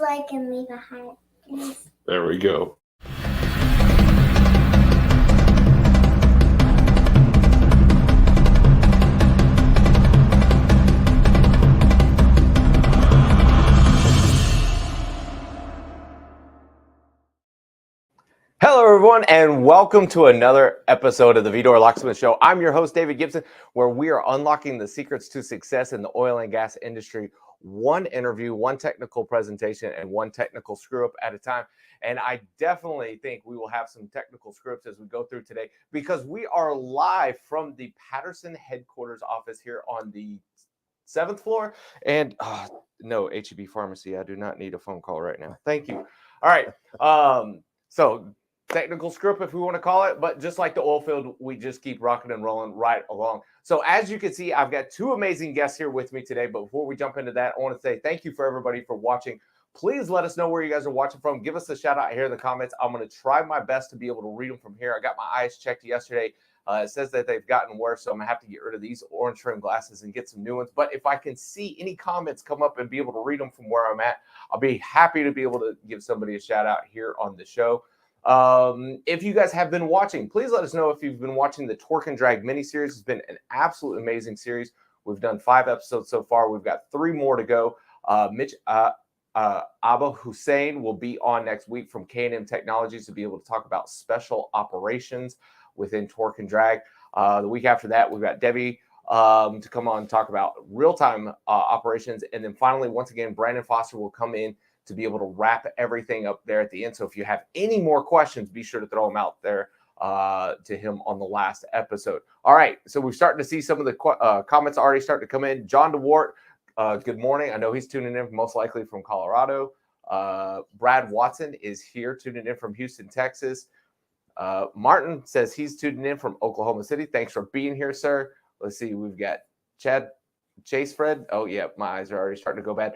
like and leave a heart, please. There we go. Hello, everyone, and welcome to another episode of the Vidor Locksmith Show. I'm your host, David Gibson, where we are unlocking the secrets to success in the oil and gas industry, one interview, one technical presentation, and one technical screw-up at a time. And I definitely think we will have some technical scripts as we go through today, because we are live from the Patterson headquarters office here on the 7th floor. And no, HEB Pharmacy, I do not need a phone call right now. Thank you. All right. So technical script, if we want to call it, but just like the oil field, we just keep rocking and rolling right along. So as you can see, I've got two amazing guests here with me today. But before we jump into that, I want to say thank you for everybody for watching. Please let us know where you guys are watching from. Give us a shout out here in the comments. I'm going to try my best to be able to read them from here. I got my eyes checked yesterday. It says that they've gotten worse, so I'm going to have to get rid of these orange trim glasses and get some new ones. But if I can see any comments come up and be able to read them from where I'm at, I'll be happy to be able to give somebody a shout out here on the show. If you guys have been watching, please let us know if you've been watching the Torque and Drag mini-series. It's been an absolute amazing series. We've done 5 episodes so far. We've got 3 more to go. Mitch Abba Hussein will be on next week from K&M Technologies to be able to talk about special operations within Torque and Drag. The week after that, we've got Debbie to come on and talk about real-time operations. And then finally, once again, Brandon Foster will come in to be able to wrap everything up there at the end. So if you have any more questions, be sure to throw them out there to him on the last episode. All right, so we're starting to see some of the comments already starting to come in. John DeWart, good morning. I know he's tuning in most likely from Colorado. Brad Watson is here tuning in from Houston, Texas. Martin says he's tuning in from Oklahoma City. Thanks for being here, sir. Let's see, we've got Chase Fred. Oh, yeah, my eyes are already starting to go bad.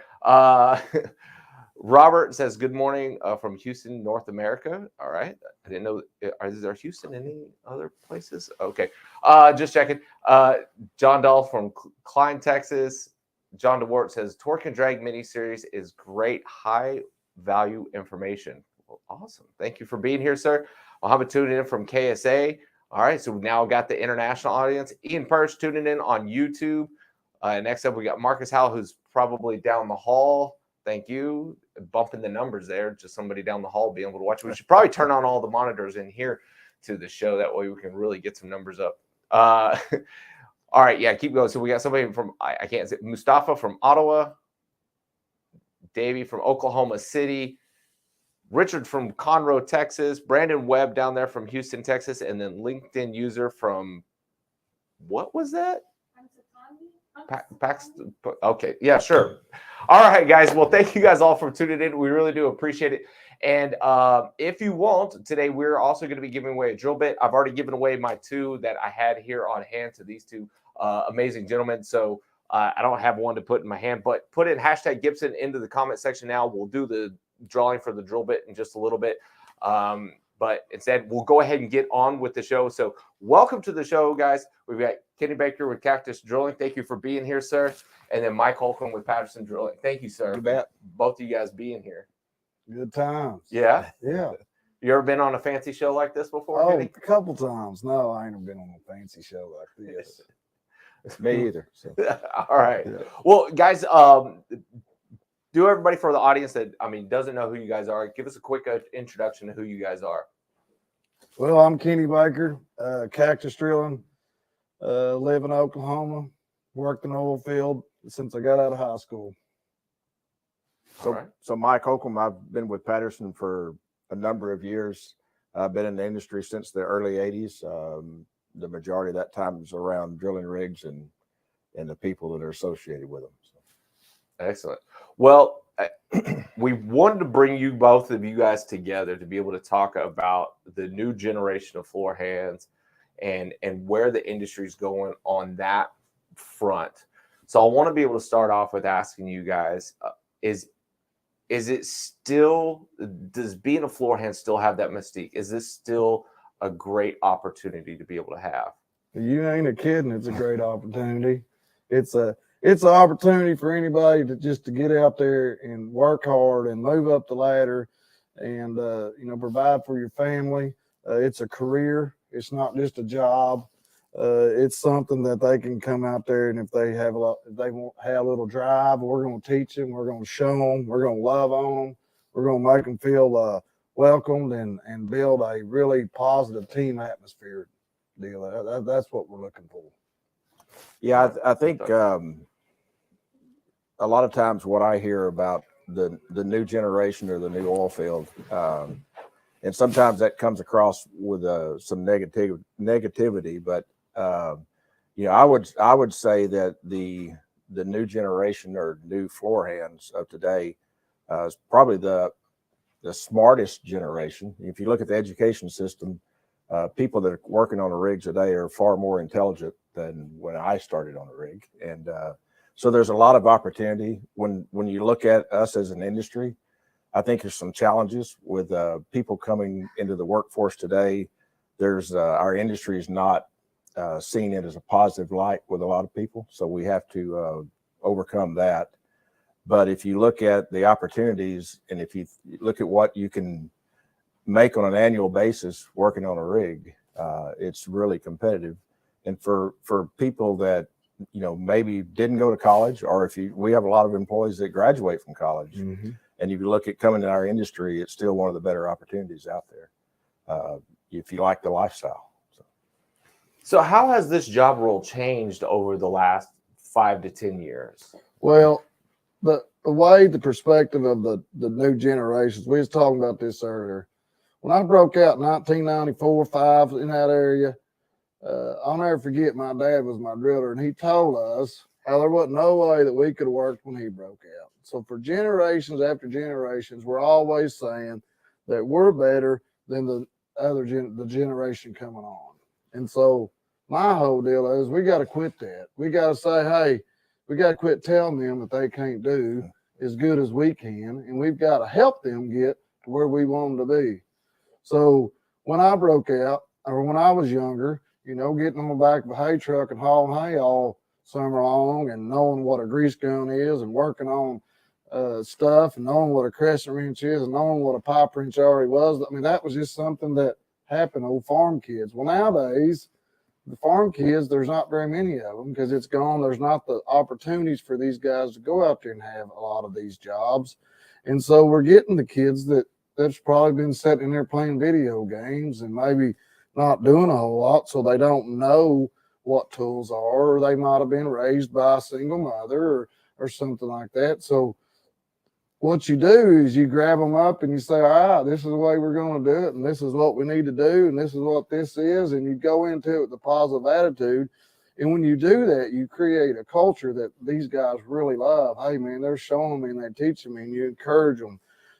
Robert says, good morning from Houston, North America. All right. I didn't know. Is there Houston in any other places? Okay. Just checking. John Dahl from Klein, Texas. John DeWart says, Torque and Drag mini-series is great, high-value information. Well, awesome. Thank you for being here, sir. Mohammed tuning in from KSA. All right. So we've now got the international audience. Ian Perch tuning in on YouTube. Next up, we got Marcus Howell, who's probably down the hall. Thank you. Bumping the numbers there. Just somebody down the hall being able to watch. We should probably turn on all the monitors in here to the show. That way we can really get some numbers up. All right. Yeah, keep going. So we got somebody from, I can't say, Mustafa from Ottawa. Davey from Oklahoma City. Richard from Conroe, Texas. Brandon Webb down there from Houston, Texas. And then LinkedIn user from, what was that? Paxton. Okay, yeah, sure. All right, guys. Well, thank you guys all for tuning in. We really do appreciate it. And if you want, today we're also going to be giving away a drill bit. I've already given away my 2 that I had here on hand to these 2 amazing gentlemen. So I don't have one to put in my hand, but put in hashtag Gibson into the comment section now. We'll do the drawing for the drill bit in just a little bit. But instead, we'll go ahead and get on with the show. So welcome to the show, guys. We've got Kenny Baker with Cactus Drilling. Thank you for being here, sir. And then Mike Holcomb with Patterson Drilling. Thank you, sir. You bet. Both of you guys being here. Good times. Yeah? Yeah. You ever been on a fancy show like this before, Oh, Kenny? a couple times. No, I ain't been on a fancy show like this. Me either. So. All right. Yeah. Well, guys, do everybody for the audience that, doesn't know who you guys are, give us a quick introduction to who you guys are. Well, I'm Kenny Baker, Cactus Drilling, live in Oklahoma, worked in the oil field since I got out of high school. So Mike Holcomb, I've been with Patterson for a number of years. I've been in the industry since the early 80s. The majority of that time is around drilling rigs and the people that are associated with them. So. Excellent. Well, we wanted to bring you, both of you guys, together to be able to talk about the new generation of floor hands and where the industry is going on that front. So I want to be able to start off with asking you guys, is it still, does being a floor hand still have that mystique? Is this still a great opportunity to be able to have? You ain't a kidding. It's a great opportunity. It's it's an opportunity for anybody to get out there and work hard and move up the ladder and, provide for your family. It's a career. It's not just a job. It's something that they can come out there, and if they have if they want have a little drive, we're going to teach them. We're going to show them. We're going to love on them. We're going to make them feel welcomed and build a really positive team atmosphere deal. That's what we're looking for. Yeah, I think a lot of times what I hear about the new generation or the new oil field, and sometimes that comes across with some negativity, but I would say that the new generation or new floor hands of today is probably the smartest generation. If you look at the education system, people that are working on a rig today are far more intelligent than when I started on a rig, and so there's a lot of opportunity when you look at us as an industry. I think there's some challenges with people coming into the workforce today. There's our industry is not seeing it as a positive light with a lot of people, so we have to overcome that. But if you look at the opportunities, and if you look at what you can make on an annual basis working on a rig, it's really competitive. And for people that maybe didn't go to college, or we have a lot of employees that graduate from college, Mm-hmm. and if you look at coming to our industry, it's still one of the better opportunities out there if you like the lifestyle. So how has this job role changed over the last 5 to 10 years? Well, the perspective of the new generations, we was talking about this earlier. When I broke out in 1994, 5 in that area, I'll never forget my dad was my driller, and he told us how there wasn't no way that we could have worked when he broke out. So for generations after generations, we're always saying that we're better than the generation coming on. And so my whole deal is we got to quit that. We got to say, hey, we got to quit telling them that they can't do as good as we can, and we've got to help them get to where we want them to be. So when I broke out, or when I was younger, getting on the back of a hay truck and hauling hay all summer long, and knowing what a grease gun is, and working on stuff, and knowing what a crescent wrench is, and knowing what a pipe wrench already was. I mean, that was just something that happened to old farm kids. Well, nowadays, the farm kids, there's not very many of them because it's gone. There's not the opportunities for these guys to go out there and have a lot of these jobs. And so we're getting the kids that's probably been sitting there playing video games and maybe not doing a whole lot, so they don't know what tools are, or they might have been raised by a single mother or something like that. So what you do is you grab them up and you say, this is the way we're going to do it, and this is what we need to do, and this is what this is, and you go into it with a positive attitude. And when you do that, you create a culture that these guys really love. Hey, man, they're showing me and they're teaching me, and you encourage them.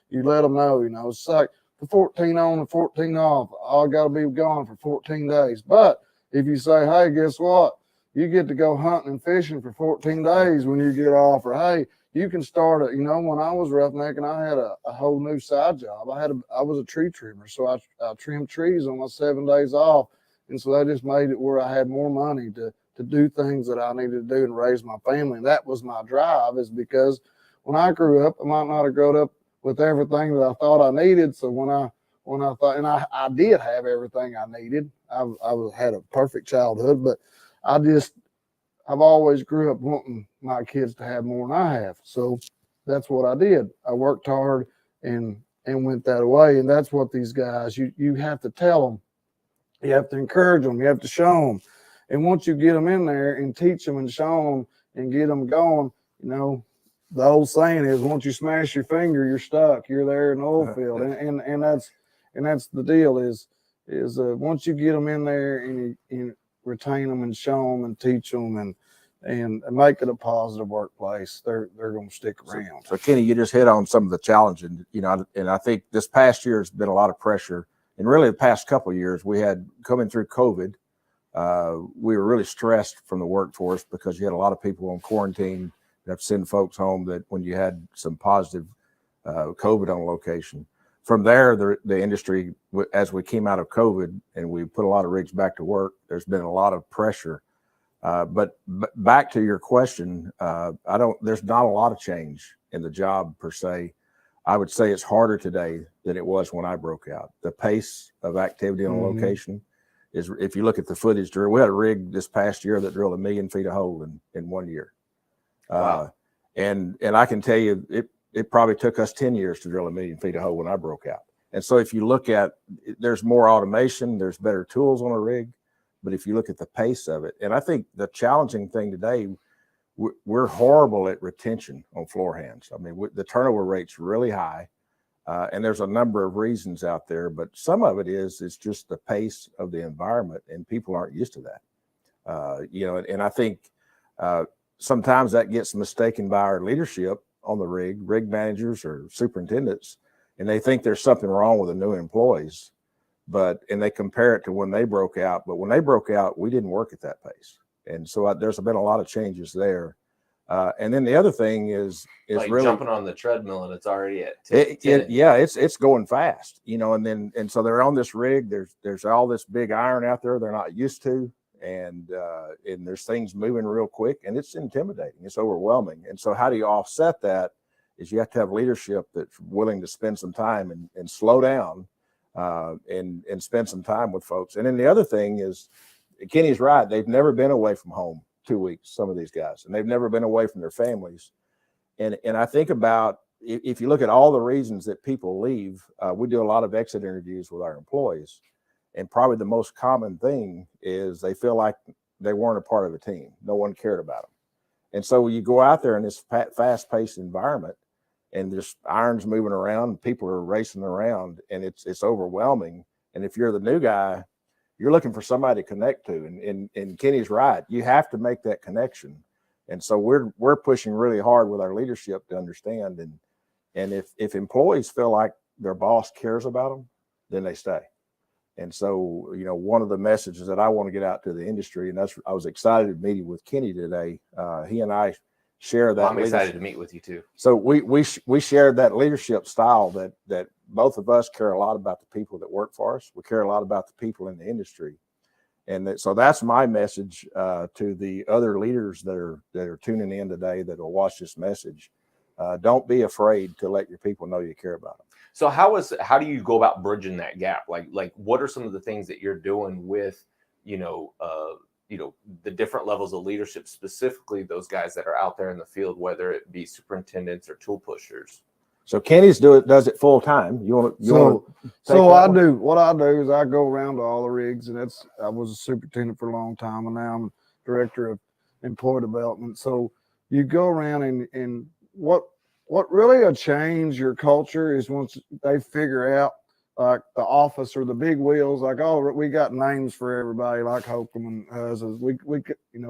You let them know, it's like the 14 on and 14 off. I got to be gone for 14 days. But if you say, hey, guess what? You get to go hunting and fishing for 14 days when you get off. Or, hey, you can start when I was roughnecking, I had a whole new side job. I was a tree trimmer, so I trimmed trees on my 7 days off. And so that just made it where I had more money to do things that I needed to do and raise my family. And that was my drive, is because when I grew up, I might not have grown up with everything that I thought I needed. So when I thought, and I did have everything I needed. I had a perfect childhood, but I've always grew up wanting my kids to have more than I have. So that's what I did. I worked hard and went that way. And that's what these guys, you have to tell them, you have to encourage them, you have to show them. And once you get them in there and teach them and show them and get them going, the old saying is, once you smash your finger, you're stuck. You're there in the oil field. And that's the deal is once you get them in there and you retain them and show them and teach them and make it a positive workplace, they're going to stick around. So Kenny, you just hit on some of the challenges, and I think this past year has been a lot of pressure. And really the past couple of years, we had coming through COVID, we were really stressed from the workforce because you had a lot of people on quarantine. You have to send folks home that when you had some positive COVID on location. From there, the industry, as we came out of COVID and we put a lot of rigs back to work, there's been a lot of pressure But back to your question, there's not a lot of change in the job per se. I would say it's harder today than it was when I broke out. The pace of activity on a location is, if you look at the footage drill, we had a rig this past year that drilled 1 million feet of hole in 1 year. Wow. And I can tell you, it probably took us 10 years to drill 1 million feet of hole when I broke out. And so if you look at, there's more automation, there's better tools on a rig, but if you look at the pace of it, and I think the challenging thing today, we're horrible at retention on floor hands. I mean, the turnover rate's really high, and there's a number of reasons out there, but some of it is just the pace of the environment, and people aren't used to that. And I think sometimes that gets mistaken by our leadership on the rig managers or superintendents, and they think there's something wrong with the new employees, and they compare it to when they broke out. But when they broke out, we didn't work at that pace. And so there's been a lot of changes there. And then the other thing is like really jumping on the treadmill and it's already at 10. It's going fast, and so they're on this rig. There's all this big iron out there they're not used to. And there's things moving real quick, and it's intimidating. It's overwhelming. And so how do you offset that is you have to have leadership that's willing to spend some time and slow down and spend some time with folks. And then the other thing is, Kenny's right. They've never been away from home 2 weeks, some of these guys, and they've never been away from their families. And I think about, if you look at all the reasons that people leave, we do a lot of exit interviews with our employees. And probably the most common thing is they feel like they weren't a part of a team. No one cared about them. And so you go out there in this fast-paced environment, and there's irons moving around, people are racing around, and it's overwhelming. And if you're the new guy, you're looking for somebody to connect to. And Kenny's right. You have to make that connection. And so we're pushing really hard with our leadership to understand. And if employees feel like their boss cares about them, then they stay. And so, one of the messages that I want to get out to the industry, and I was excited to meet with Kenny today. He and I share that. I'm excited to meet with you too. So we shared that leadership style that both of us care a lot about the people that work for us. We care a lot about the people in the industry. And so that's my message to the other leaders that are tuning in today that will watch this message. Don't be afraid to let your people know you care about them. So how do you go about bridging that gap? Like what are some of the things that you're doing with, the different levels of leadership, specifically those guys that are out there in the field, whether it be superintendents or tool pushers? So Kenny's does it full time. What I do is I go around to all the rigs, and I was a superintendent for a long time, and now I'm director of employee development. So you go around and what really will change your culture is once they figure out, like the office or the big wheels, like, oh, we got names for everybody, like Holcomb and us. We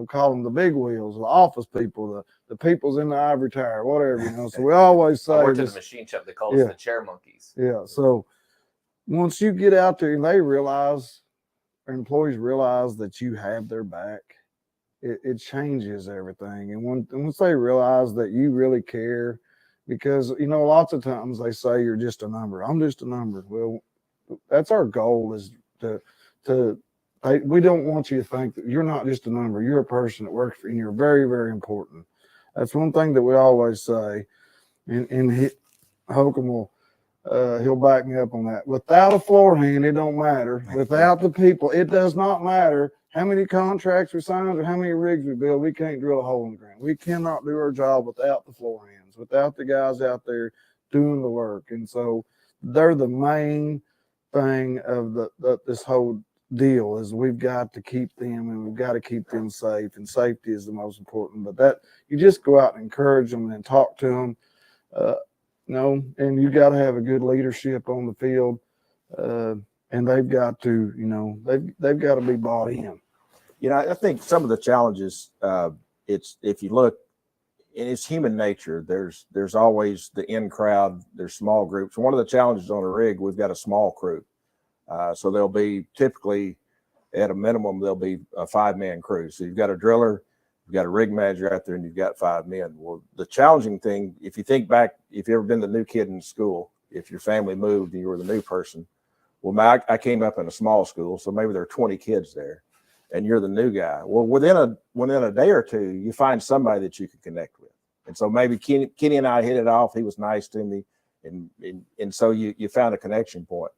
call them the big wheels, the office people, the people's in the ivory tower, whatever, So we always say, I worked at the machine shop. They call us the chair monkeys. Yeah. So once you get out there and our employees realize that you have their back, it changes everything. And once they realize that you really care, because, lots of times they say you're just a number. I'm just a number. Well, that's our goal, is we don't want you to think that you're not just a number. You're a person that works for you, and you're very, very important. That's one thing that we always say. And Holcomb will, he'll back me up on that. Without a floor hand, it don't matter. Without the people, it does not matter how many contracts we sign or how many rigs we build. We can't drill a hole in the ground. We cannot do our job without the floor hands, without the guys out there doing the work. And so they're the main thing of this whole deal, is we've got to keep them, and we've got to keep them safe, and safety is the most important. But that you just go out and encourage them and talk to them, and you got to have a good leadership on the field, and they've got to, they've got to be bought in. I think some of the challenges, it's, if you look, and it's human nature. There's always the in crowd. There's small groups. One of the challenges on a rig, we've got a small crew. So there'll be typically, at a minimum, there'll be a 5-man crew. So you've got a driller, you've got a rig manager out there, and you've got 5 men. Well, the challenging thing, if you think back, if you've ever been the new kid in school, if your family moved and you were the new person, well, I came up in a small school, so maybe there are 20 kids there. and you're the new guy. Well, within a day or two, you find somebody that you can connect with. And so maybe Kenny and I hit it off. He was nice to me. And so you found a connection point.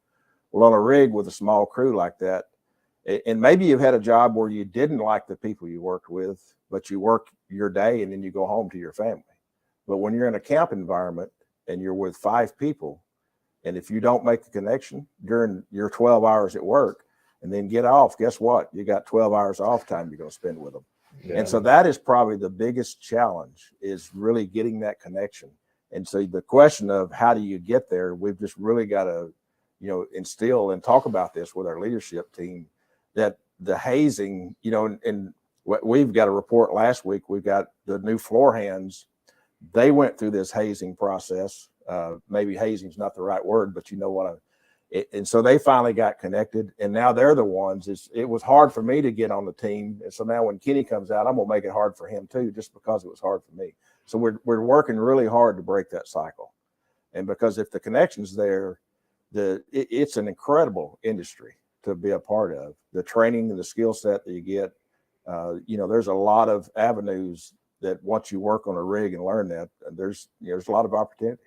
Well, on a rig with a small crew like that, and maybe you've had a job where you didn't like the people you worked with, but you work your day and then you go home to your family. But when you're in a camp environment and you're with 5 people, and if you don't make a connection during your 12 hours at work and then get off, guess what? You got 12 hours off time you're going to spend with them. Yeah. And so that is probably the biggest challenge, is really getting that connection. And so the question of how do you get there, we've just really got to, instill and talk about this with our leadership team, that the hazing, and we've got a report last week. We've got the new floor hands. They went through this hazing process. Maybe hazing is not the right word, but you know what and so they finally got connected, and now they're the ones. It was hard for me to get on the team. And so now when Kenny comes out, I'm going to make it hard for him too, just because it was hard for me. So we're working really hard to break that cycle. And because if the connection's there, it's an incredible industry to be a part of. The training and the skill set that you get, there's a lot of avenues that once you work on a rig and learn that, there's a lot of opportunity.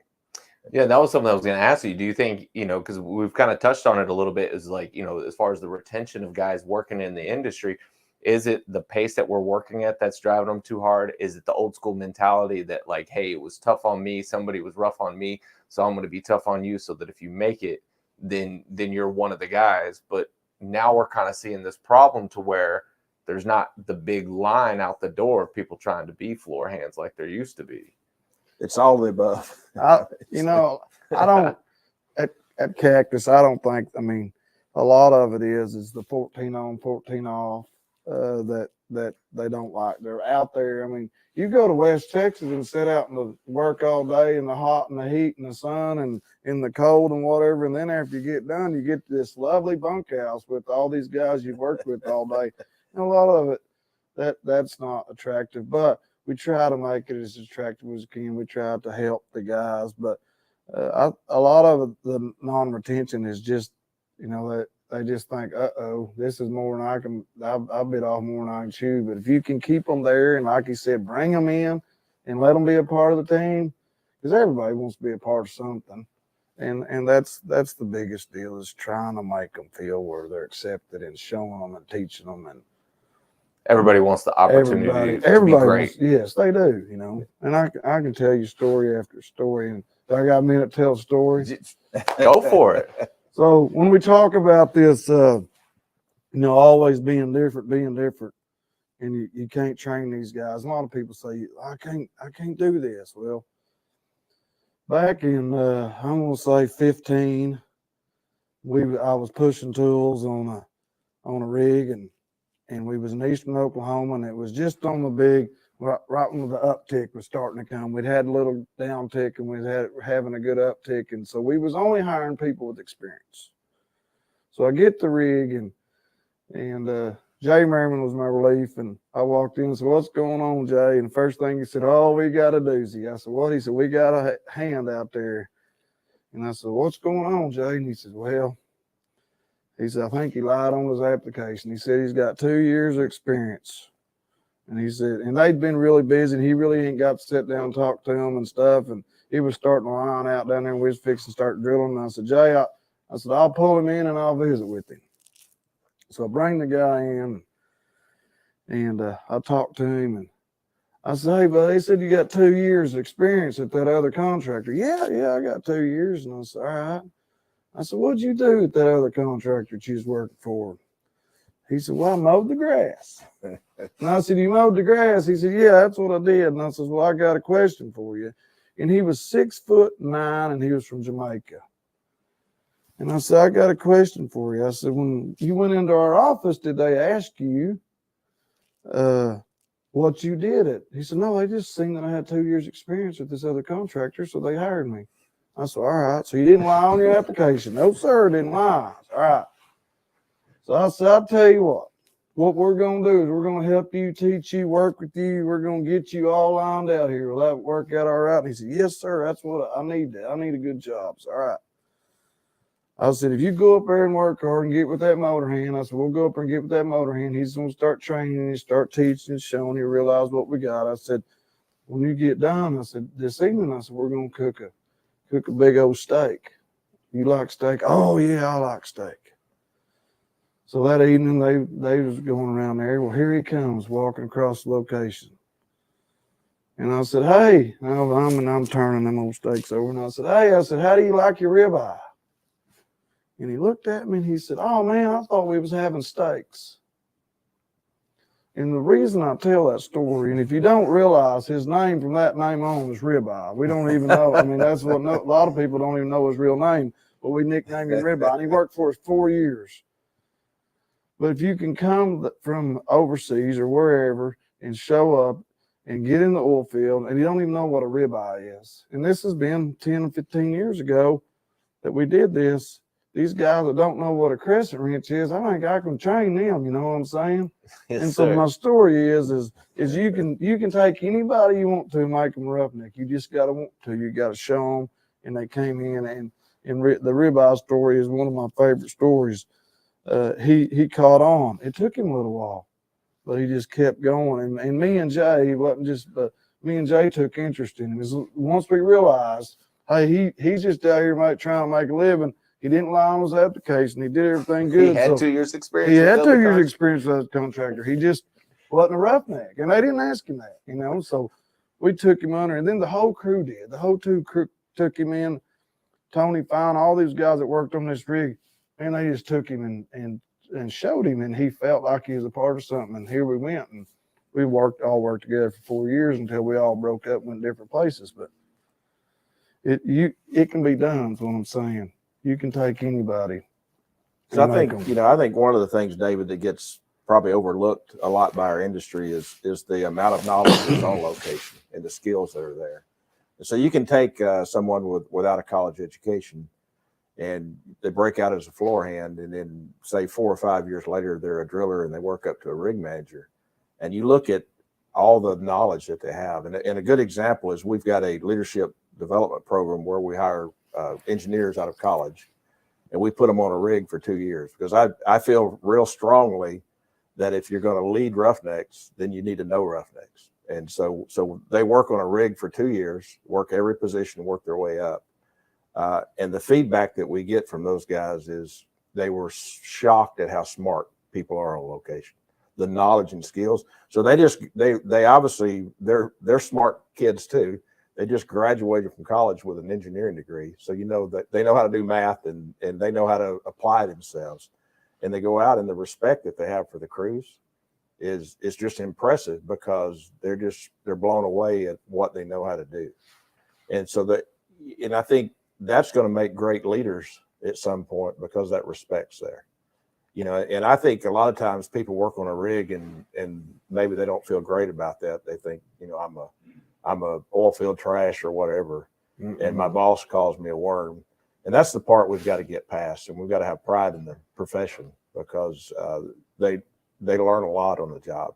Yeah, that was something I was going to ask you. Do you think, because we've kind of touched on it a little bit, is like, as far as the retention of guys working in the industry, is it the pace that we're working at that's driving them too hard? Is it the old school mentality that like, hey, it was tough on me, somebody was rough on me, so I'm going to be tough on you so that if you make it, then you're one of the guys? But now we're kind of seeing this problem to where there's not the big line out the door of people trying to be floor hands like there used to be. It's all the above. I don't at Cactus. I don't think. I mean, a lot of it is the 14 on, 14 off that they don't like. They're out there. I mean, you go to West Texas and sit out in the work all day in the hot and the heat and the sun and in the cold and whatever, and then after you get done, you get this lovely bunkhouse with all these guys you've worked with all day. And a lot of it that's not attractive, but we try to make it as attractive as we can. We try to help the guys, but a lot of the non-retention is just, that they just think, this is more than I bit off more than I can chew. But if you can keep them there, and like you said, bring them in and let them be a part of the team, because everybody wants to be a part of something. And that's the biggest deal, is trying to make them feel where they're accepted and showing them and teaching them. And everybody wants the opportunity to be great. Yes, they do, And I can tell you story after story. And I got a minute to tell a story. Go for it. So when we talk about this, always being different, and you can't train these guys. A lot of people say, I can't do this. Well, back in I'm gonna say 15, I was pushing tools on a rig, and we was in eastern Oklahoma, and it was just on the big, right when the uptick was starting to come. We'd had a little downtick, and we had having a good uptick, and so we was only hiring people with experience. So I get the rig, and Jay Merriman was my relief, and I walked in and said, "What's going on, Jay?" And the first thing he said, "Oh, we got a doozy." I said, "What?" He said, "We got a hand out there." And I said, "What's going on, Jay?" And he said, "Well," he said, "I think he lied on his application." He said he's got 2 years of experience. And he said, and they'd been really busy, and he really ain't got to sit down and talk to them and stuff. And he was starting to line out down there, and we was fixing to start drilling. And I said, "Jay," I said, "I'll pull him in and I'll visit with him." So I bring the guy in, and I talked to him, and I said, "Hey, buddy," he said, "You got 2 years of experience at that other contractor." Yeah, I got 2 years. And I said, "All right." I said, "What'd you do at that other contractor that you was working for?" He said, "Well, I mowed the grass." And I said, "You mowed the grass?" He said, "Yeah, that's what I did." And I said, "Well, I got a question for you." And he was 6'9", and he was from Jamaica. And I said, "I got a question for you." I said, "When you went into our office, did they ask you what you did it?" He said, "No, they just seen that I had 2 years experience with this other contractor, so they hired me." I said, "All right, so you didn't lie on your application?" "No, sir, didn't lie." "All right." So I said, "I'll tell you what we're going to do is we're going to help you, teach you, work with you. We're going to get you all lined out here. Will that work out all right?" And he said, "Yes, sir. That's what I need. I need a good job." So, all right. I said, if you go up there and work hard and get with that motor hand, I said, we'll go up there and get with that motor hand. He's going to start training you, start teaching and showing you, realize what we got. I said, when you get done, I said, this evening, I said, we're going to cook a big old steak. You like steak? Oh, yeah, I like steak. So that evening, they was going around there. Well, here he comes, walking across the location. And I said, hey, I'm turning them old steaks over. And I said, hey, how do you like your ribeye? And he looked at me and he said, oh, man, I thought we was having steaks. And the reason I tell that story, and if you don't realize his name from that name on is Ribeye. We don't even know. I mean, that's what a lot of people don't even know his real name, but we nicknamed him Ribeye. And he worked for us 4 years. But if you can come from overseas or wherever and show up and get in the oil field and you don't even know what a ribeye is, and this has been 10 or 15 years ago that we did this, these guys that don't know what a crescent wrench is, I think I can train them, you know what I'm saying? Yes, and so sir. my story is you can take anybody you want to and make them roughneck. You just got to want to. You got to show them. And they came in, and the ribeye story is one of my favorite stories. He caught on. It took him a little while, but he just kept going. And me and Jay, wasn't just me and Jay took interest in him. Once we realized, hey, he's just out here trying to make a living. He didn't lie on his application. He did everything good. He had 2 years experience. He had 2 years experience as a contractor. He just wasn't a roughneck, and they didn't ask him that, you know. So we took him under, and then the whole crew did. The whole crew took him in. Tony found all these guys that worked on this rig, and they just took him and showed him, and he felt like he was a part of something. And here we went, and we all worked together for 4 years until we all broke up and went different places. But it can be done, is what I'm saying. You can take anybody. So I think one of the things, David, that gets probably overlooked a lot by our industry is the amount of knowledge that's on location and the skills that are there. And so you can take someone without a college education and they break out as a floor hand, and then say 4 or 5 years later, they're a driller and they work up to a rig manager. And you look at all the knowledge that they have. And a good example is we've got a leadership development program where we hire engineers out of college, and we put them on a rig for 2 years, because I feel real strongly that if you're going to lead roughnecks, then you need to know roughnecks. And so they work on a rig for 2 years, work every position, work their way up. And the feedback that we get from those guys is they were shocked at how smart people are on location, the knowledge and skills. So they obviously, they're smart kids too. They just graduated from college with an engineering degree. So, you know, that they know how to do math and they know how to apply themselves. And they go out, and the respect that they have for the crews is just impressive, because they're blown away at what they know how to do. And so and I think that's going to make great leaders at some point, because that respect's there. You know, and I think a lot of times people work on a rig and maybe they don't feel great about that. They think, you know, I'm a oil field trash or whatever, and my boss calls me a worm. And that's the part we've got to get past, and we've got to have pride in the profession, because they learn a lot on the job.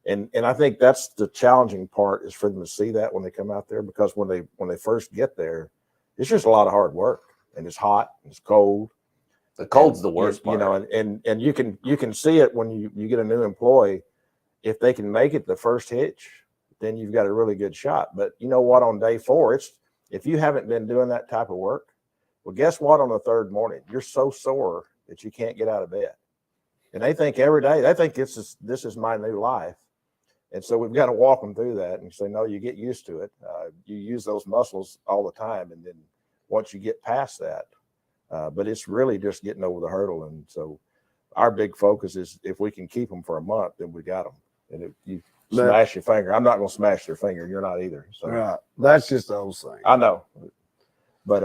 And I think that's the challenging part, is for them to see that when they come out there, because when they first get there, it's just a lot of hard work, and it's hot, and it's cold. The cold's the worst part. You know, and you can see it when you get a new employee. If they can make it the first hitch, then you've got a really good shot. But you know what, on day 4, if you haven't been doing that type of work, well, guess what, on the 3rd morning, you're so sore that you can't get out of bed. And they think every day, they think this is my new life. And so we've got to walk them through that and say, no, you get used to it. You use those muscles all the time. And then once you get past that, but it's really just getting over the hurdle. And so our big focus is, if we can keep them for a month, then we got them. And if you smash your finger, I'm not going to smash their finger. You're not either. So right. That's just the old thing. I know. But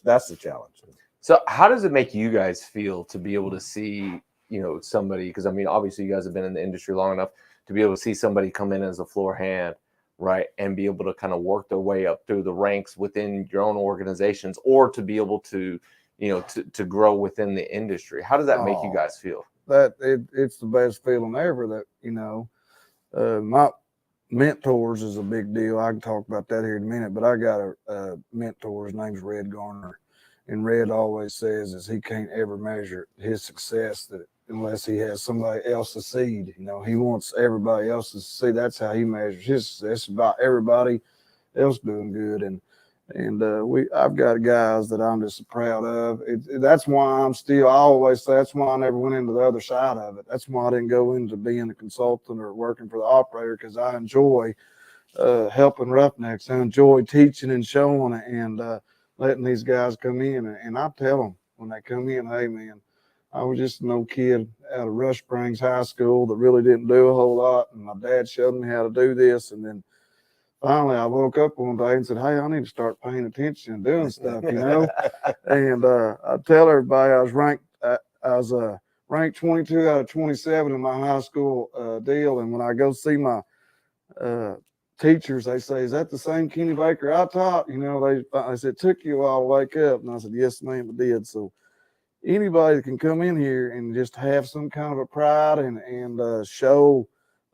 that's the challenge. So how does it make you guys feel to be able to see, you know, somebody, because I mean, obviously you guys have been in the industry long enough to be able to see somebody come in as a floor hand, right, and be able to kind of work their way up through the ranks within your own organizations, or to be able to, you know, to grow within the industry? How does that make you guys feel? It's the best feeling ever. That, you know, my mentors is a big deal. I can talk about that here in a minute, but I got a mentor. His name's Red Garner, And Red always says is he can't ever measure his success unless he has somebody else to seed. You know, he wants everybody else to see. That's how he measures his success, about everybody else doing good. And I've got guys that I'm just proud of. That's why I always say that's why I never went into the other side of it. That's why I didn't go into being a consultant or working for the operator, because I enjoy helping Roughnecks. I enjoy teaching and showing and letting these guys come in. And I tell them when they come in, hey, man, I was just an old kid out of Rush Springs High School that really didn't do a whole lot. And my dad showed me how to do this. And then finally, I woke up one day and said, hey, I need to start paying attention and doing stuff, you know. And I tell everybody I was ranked 22 out of 27 in my high school deal. And when I go see my teachers, they say, is that the same Kenny Baker I taught? You know, they said, took you a while to wake up. And I said, yes, ma'am, it did. So anybody that can come in here and just have some kind of a pride and show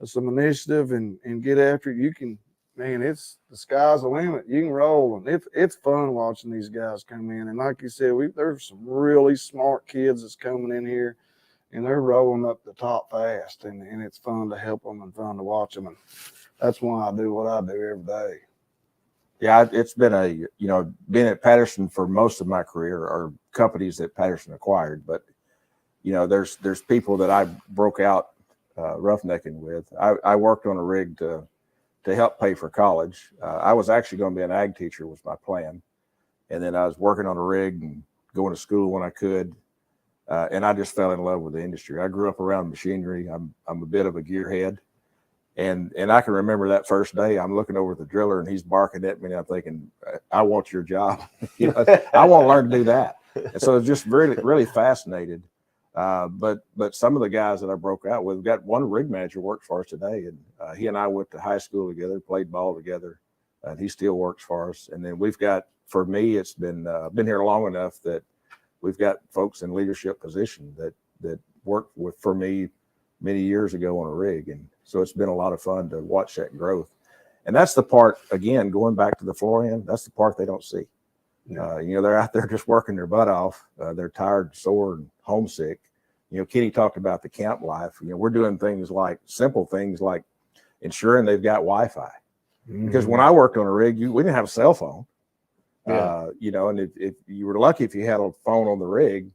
some initiative and get after it, you can, man, it's the sky's the limit. You can roll, and it's fun watching these guys come in. And like you said, there's some really smart kids that's coming in here, and they're rolling up the top fast, and it's fun to help them and fun to watch them. And that's why I do what I do every day. Yeah, it's been being at Patterson for most of my career, or companies that Patterson acquired. But, you know, there's people that I broke out roughnecking with. I worked on a rig to help pay for college. I was actually going to be an ag teacher was my plan. And then I was working on a rig and going to school when I could. And I just fell in love with the industry. I grew up around machinery. I'm a bit of a gearhead. And I can remember that first day, I'm looking over at the driller and he's barking at me and I'm thinking, I want your job. You know, I want to learn to do that. And so it's just really, really fascinated. But some of the guys that I broke out with, we've got one rig manager works for us today. And he and I went to high school together, played ball together, and he still works for us. And then we've got, for me, it's been here long enough that we've got folks in leadership position that worked for me many years ago on a rig. And so it's been a lot of fun to watch that growth. And that's the part, again, going back to the floor end, that's the part they don't see. You know, they're out there just working their butt off. They're tired, sore, and homesick. You know, Kenny talked about the camp life. You know, we're doing things like simple things like ensuring they've got Wi-Fi. Mm-hmm. Because when I worked on a rig, we didn't have a cell phone. Yeah. You know, and if you were lucky if you had a phone on the rig,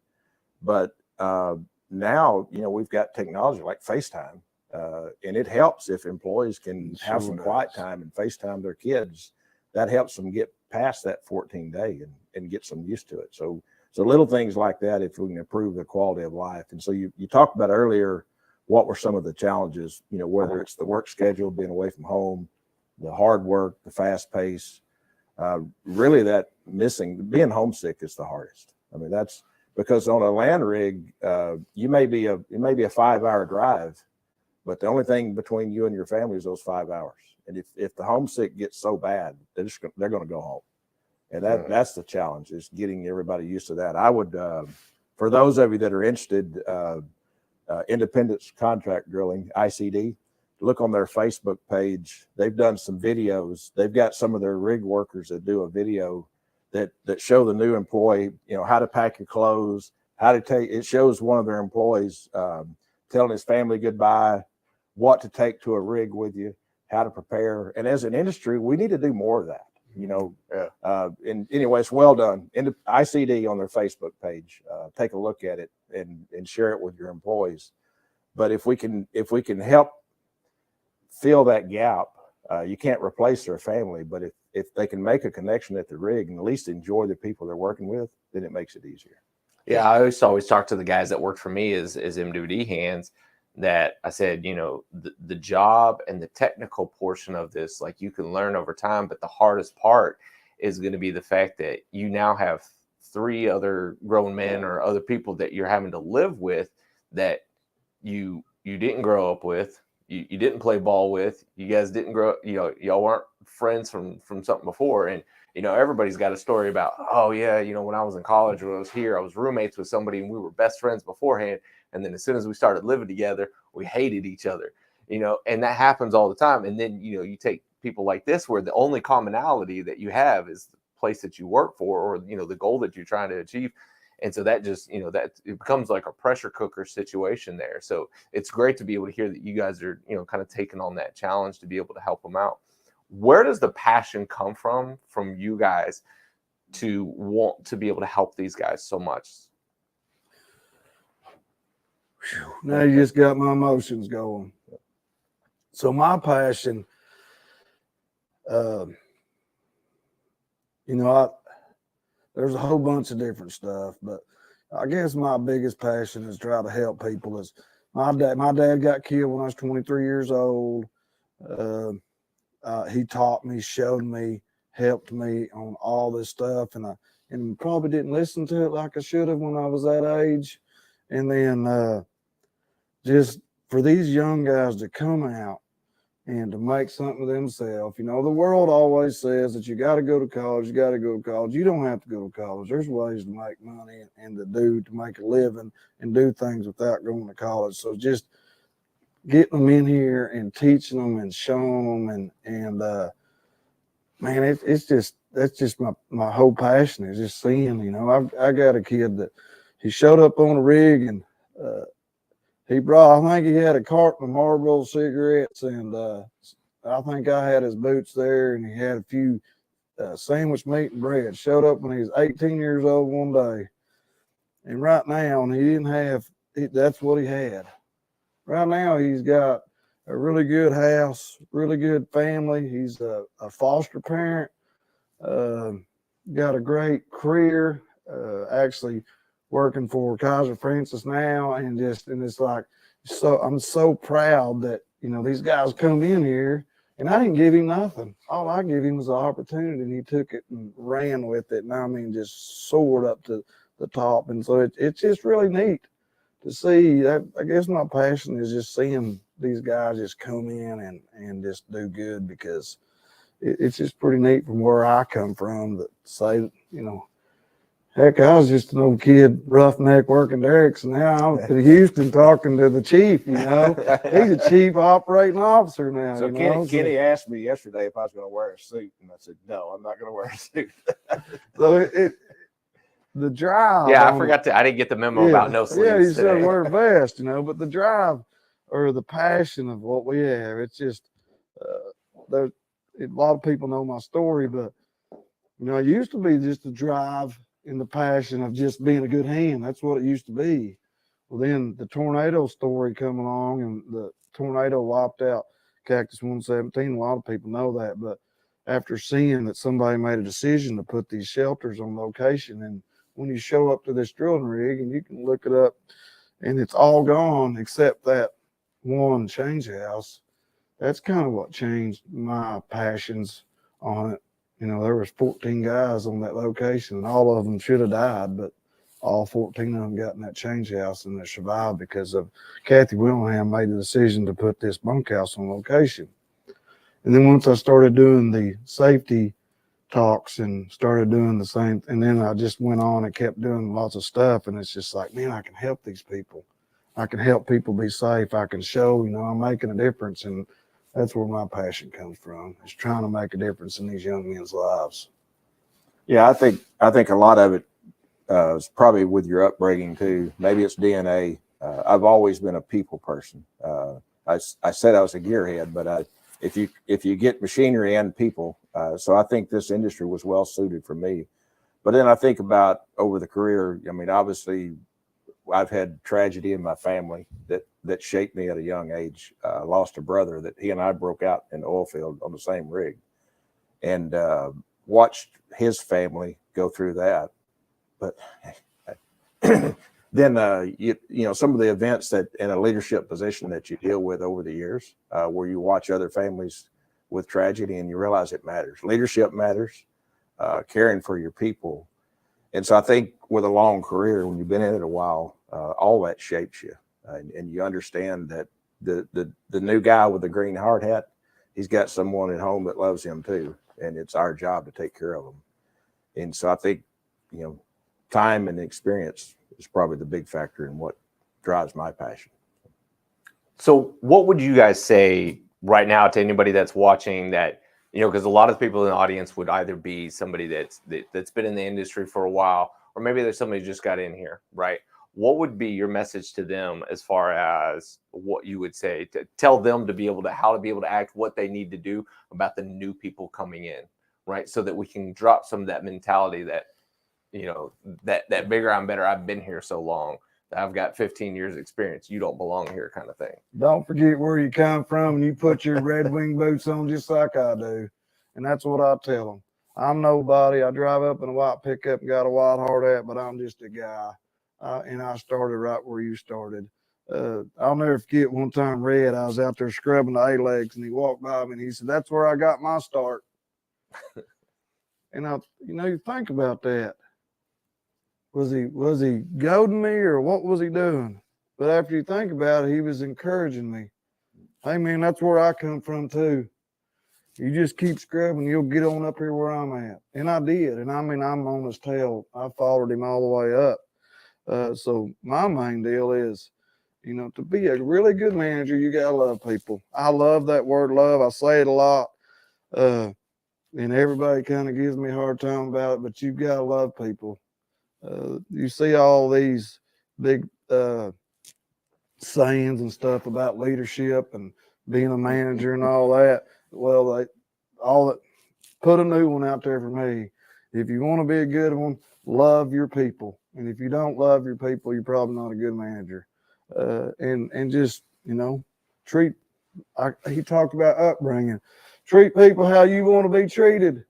but now, you know, we've got technology like FaceTime, and it helps if employees can have some quiet time and FaceTime their kids. That helps them get past that 14-day and get some used to it. So little things like that, if we can improve the quality of life. And so you talked about earlier, what were some of the challenges, you know, whether it's the work schedule, being away from home, the hard work, the fast pace, really that being homesick is the hardest. I mean, that's because on a land rig, it may be a 5-hour drive, but the only thing between you and your family is those 5 hours. And if the homesick gets so bad, they're going to go home. And that's the challenge, is getting everybody used to that. I would, for those of you that are interested, Independence Contract Drilling, ICD, look on their Facebook page. They've done some videos. They've got some of their rig workers that do a video that show the new employee, you know, how to pack your clothes, it shows one of their employees telling his family goodbye, what to take to a rig with you, how to prepare. And as an industry, we need to do more of that, you know. And anyway, it's well done. ICD on their Facebook page, take a look at it and share it with your employees. But if we can help fill that gap, you can't replace their family, but if they can make a connection at the rig and at least enjoy the people they're working with, then it makes it easier. Yeah, I always talk to the guys that work for me as MWD hands, that I said, you know, the job and the technical portion of this, like, you can learn over time, but the hardest part is going to be the fact that you now have 3 other grown men or other people that you're having to live with that you didn't grow up with, you didn't play ball with, you guys didn't grow, you know, y'all weren't friends from something before. And, you know, everybody's got a story about, oh yeah, you know, when I was in college, when I was here, I was roommates with somebody and we were best friends beforehand. And then as soon as we started living together, we hated each other, you know, and that happens all the time. And then, you know, you take people like this, where the only commonality that you have is place that you work for, or the goal that you're trying to achieve. And so that just that it becomes like a pressure cooker situation there. So it's great to be able to hear that you guys are kind of taking on that challenge to be able to help them out. Where does the passion come from you guys to want to be able to help these guys so much? Now you just got my emotions going. So my passion, there's a whole bunch of different stuff, but I guess my biggest passion is try to help people. Is my dad got killed when I was 23 years old. He taught me, showed me, helped me on all this stuff, and probably didn't listen to it like I should have when I was that age. And then just for these young guys to come out and to make something of themselves. The world always says that you got to go to college, you got to go to college. You don't have to go to college. There's ways to make money and to make a living and do things without going to college. So just getting them in here and teaching them and showing them and man, that's just my whole passion is just seeing, I got a kid that he showed up on a rig and he brought, I think he had a carton of Marlboro cigarettes, and I think I had his boots there, and he had a few sandwich meat and bread. Showed up when he was 18 years old one day. And right now, he didn't have, that's what he had. Right now, he's got a really good house, really good family. He's a foster parent, got a great career, actually working for Kaiser Francis now, and it's like, so I'm so proud that these guys come in here, and I didn't give him nothing. All I gave him was an opportunity, and he took it and ran with it, and just soared up to the top. And so it's just really neat to see that. I guess my passion is just seeing these guys just come in and just do good, because it's just pretty neat from where I come from that say, heck, I was just an old kid, roughneck working derricks, and now I'm in Houston talking to the chief. He's a chief operating officer now. So Kenny asked me yesterday if I was going to wear a suit, and I said, no, I'm not going to wear a suit. So the drive. Yeah, I forgot I didn't get the memo about no sleeves. Yeah, he said wear a vest, but the drive or the passion of what we have, it's just, a lot of people know my story, but, it used to be just the drive and the passion of just being a good hand. That's what it used to be. Well, then the tornado story come along, and the tornado wiped out Cactus 117. A lot of people know that, but after seeing that somebody made a decision to put these shelters on location, and when you show up to this drilling rig and you can look it up, and it's all gone except that one change house, that's kind of what changed my passions on it. There was 14 guys on that location, and all of them should have died, but all 14 of them got in that change house, and they survived because of Kathy Willingham made the decision to put this bunkhouse on location. And then once I started doing the safety talks and started doing the same, and then I just went on and kept doing lots of stuff, and it's just like, man, I can help these people. I can help people be safe. I can show, I'm making a difference, and that's where my passion comes from, is trying to make a difference in these young men's lives. Yeah, I think a lot of it is probably with your upbringing too. Maybe it's DNA. I've always been a people person. I said I was a gearhead, but if you get machinery and people, so I think this industry was well suited for me. But then I think about over the career. Obviously, I've had tragedy in my family that shaped me at a young age. I lost a brother that he and I broke out in the oil field on the same rig, and watched his family go through that. But then, some of the events that in a leadership position that you deal with over the years, where you watch other families with tragedy and you realize it matters. Leadership matters, caring for your people. And so I think with a long career, when you've been in it a while, all that shapes you, and you understand that the new guy with the green hard hat, he's got someone at home that loves him too, and it's our job to take care of them. And so I think, time and experience is probably the big factor in what drives my passion. So what would you guys say right now to anybody that's watching that because a lot of people in the audience would either be somebody that's been in the industry for a while, or maybe there's somebody who just got in here, right? What would be your message to them as far as what you would say to tell them to be able to how to be able to act, what they need to do about the new people coming in, right? So that we can drop some of that mentality that, that bigger I'm better. I've been here so long. I've got 15 years experience. You don't belong here kind of thing. Don't forget where you come from, and you put your Red Wing boots on just like I do. And that's what I tell them. I'm nobody. I drive up in a white pickup and got a white hard hat, but I'm just a guy. And I started right where you started. I'll never forget one time, Red, I was out there scrubbing the A-legs, and he walked by me and he said, "That's where I got my start." And you think about that. Was he goading me, or what was he doing? But after you think about it, he was encouraging me. Hey, man, that's where I come from, too. You just keep scrubbing, you'll get on up here where I'm at. And I did. And I'm on his tail. I followed him all the way up. So my main deal is, to be a really good manager, you got to love people. I love that word love. I say it a lot. And everybody kind of gives me a hard time about it, but you've got to love people. You see all these big sayings and stuff about leadership and being a manager and all that. Well, put a new one out there for me. If you want to be a good one, love your people. And if you don't love your people, you're probably not a good manager. And just, he talked about upbringing. Treat people how you want to be treated.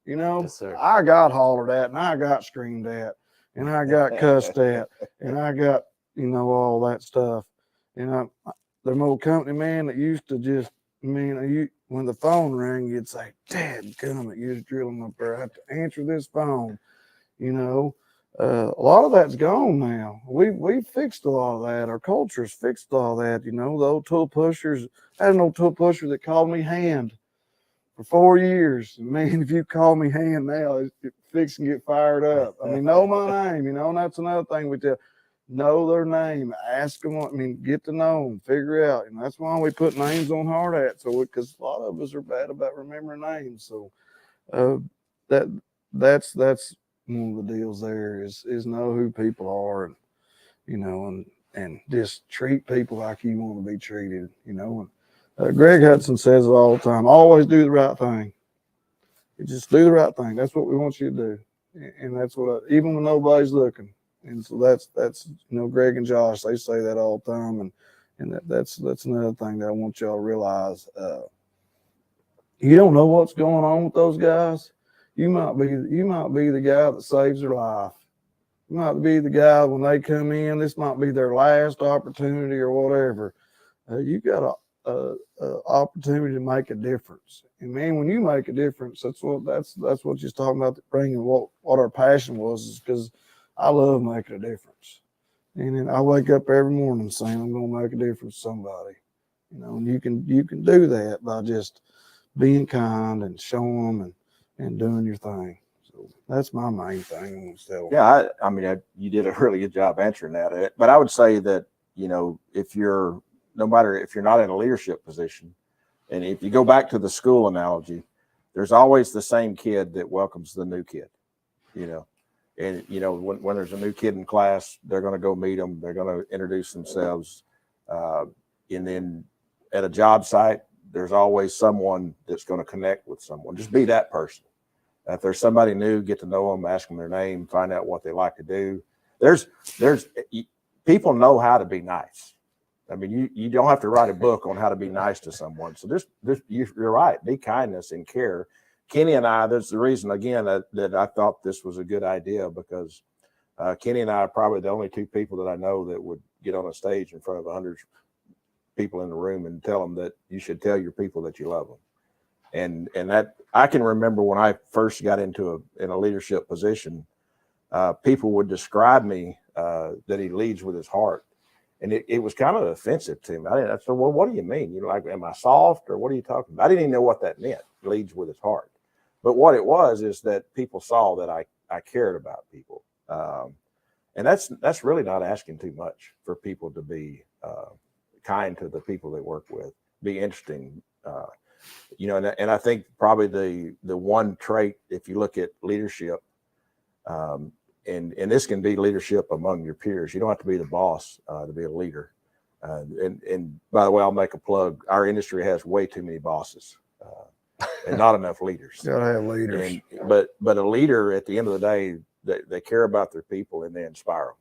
Yes, sir. I got hollered at, and I got screamed at, and I got cussed at, and I got, all that stuff. The old company man that used to just, when the phone rang, you'd say, "Dadgummit, you're drilling up there. I have to answer this phone." A lot of that's gone now. We fixed a lot of that. Our culture's fixed all that. The old tool pushers. I had an old tool pusher that called me Hand for 4 years. Man, if you call me Hand now, it fixing to get fired up. Know my name, and that's another thing we tell. Know their name, ask them, get to know them, figure out. And that's why we put names on hard hats. Because a lot of us are bad about remembering names. So that's one of the deals there is know who people are, and just treat people like you want to be treated, Greg Hudson says it all the time, always do the right thing. You just do the right thing. That's what we want you to do. And that's even when nobody's looking. And so that's Greg and Josh, they say that all the time. And that's another thing that I want y'all to realize. You don't know what's going on with those guys. You might be the guy that saves their life. You might be the guy when they come in, this might be their last opportunity or whatever. You got a opportunity to make a difference. And man, when you make a difference, that's what you're talking about, bringing what our passion was, is because I love making a difference. And then I wake up every morning saying I'm going to make a difference to somebody. And you can do that by just being kind and showing them and doing your thing. So that's my main thing. Yeah, you did a really good job answering that. But I would say that, if you're not in a leadership position, and if you go back to the school analogy, there's always the same kid that welcomes the new kid, And, when there's a new kid in class, they're going to go meet them. They're going to introduce themselves. And then at a job site, there's always someone that's going to connect with someone. Just be that person. If there's somebody new, get to know them, ask them their name, find out what they like to do. There's people know how to be nice. You don't have to write a book on how to be nice to someone. So you're right. Be kindness and care. Kenny and I, that's the reason, again, that I thought this was a good idea, because Kenny and I are probably the only two people that I know that would get on a stage in front of 100 people in the room and tell them that you should tell your people that you love them. And that I can remember when I first got in a leadership position, people would describe me that he leads with his heart. And it was kind of offensive to me. I said, well, what do you mean? Am I soft, or what are you talking about? I didn't even know what that meant, leads with his heart. But what it was is that people saw that I cared about people. And that's really not asking too much for people to be kind to the people they work with, be interesting. And I think probably the one trait, if you look at leadership, and this can be leadership among your peers. You don't have to be the boss to be a leader. And by the way, I'll make a plug. Our industry has way too many bosses and not enough leaders. Gotta have leaders. But a leader, at the end of the day, they care about their people and they inspire them.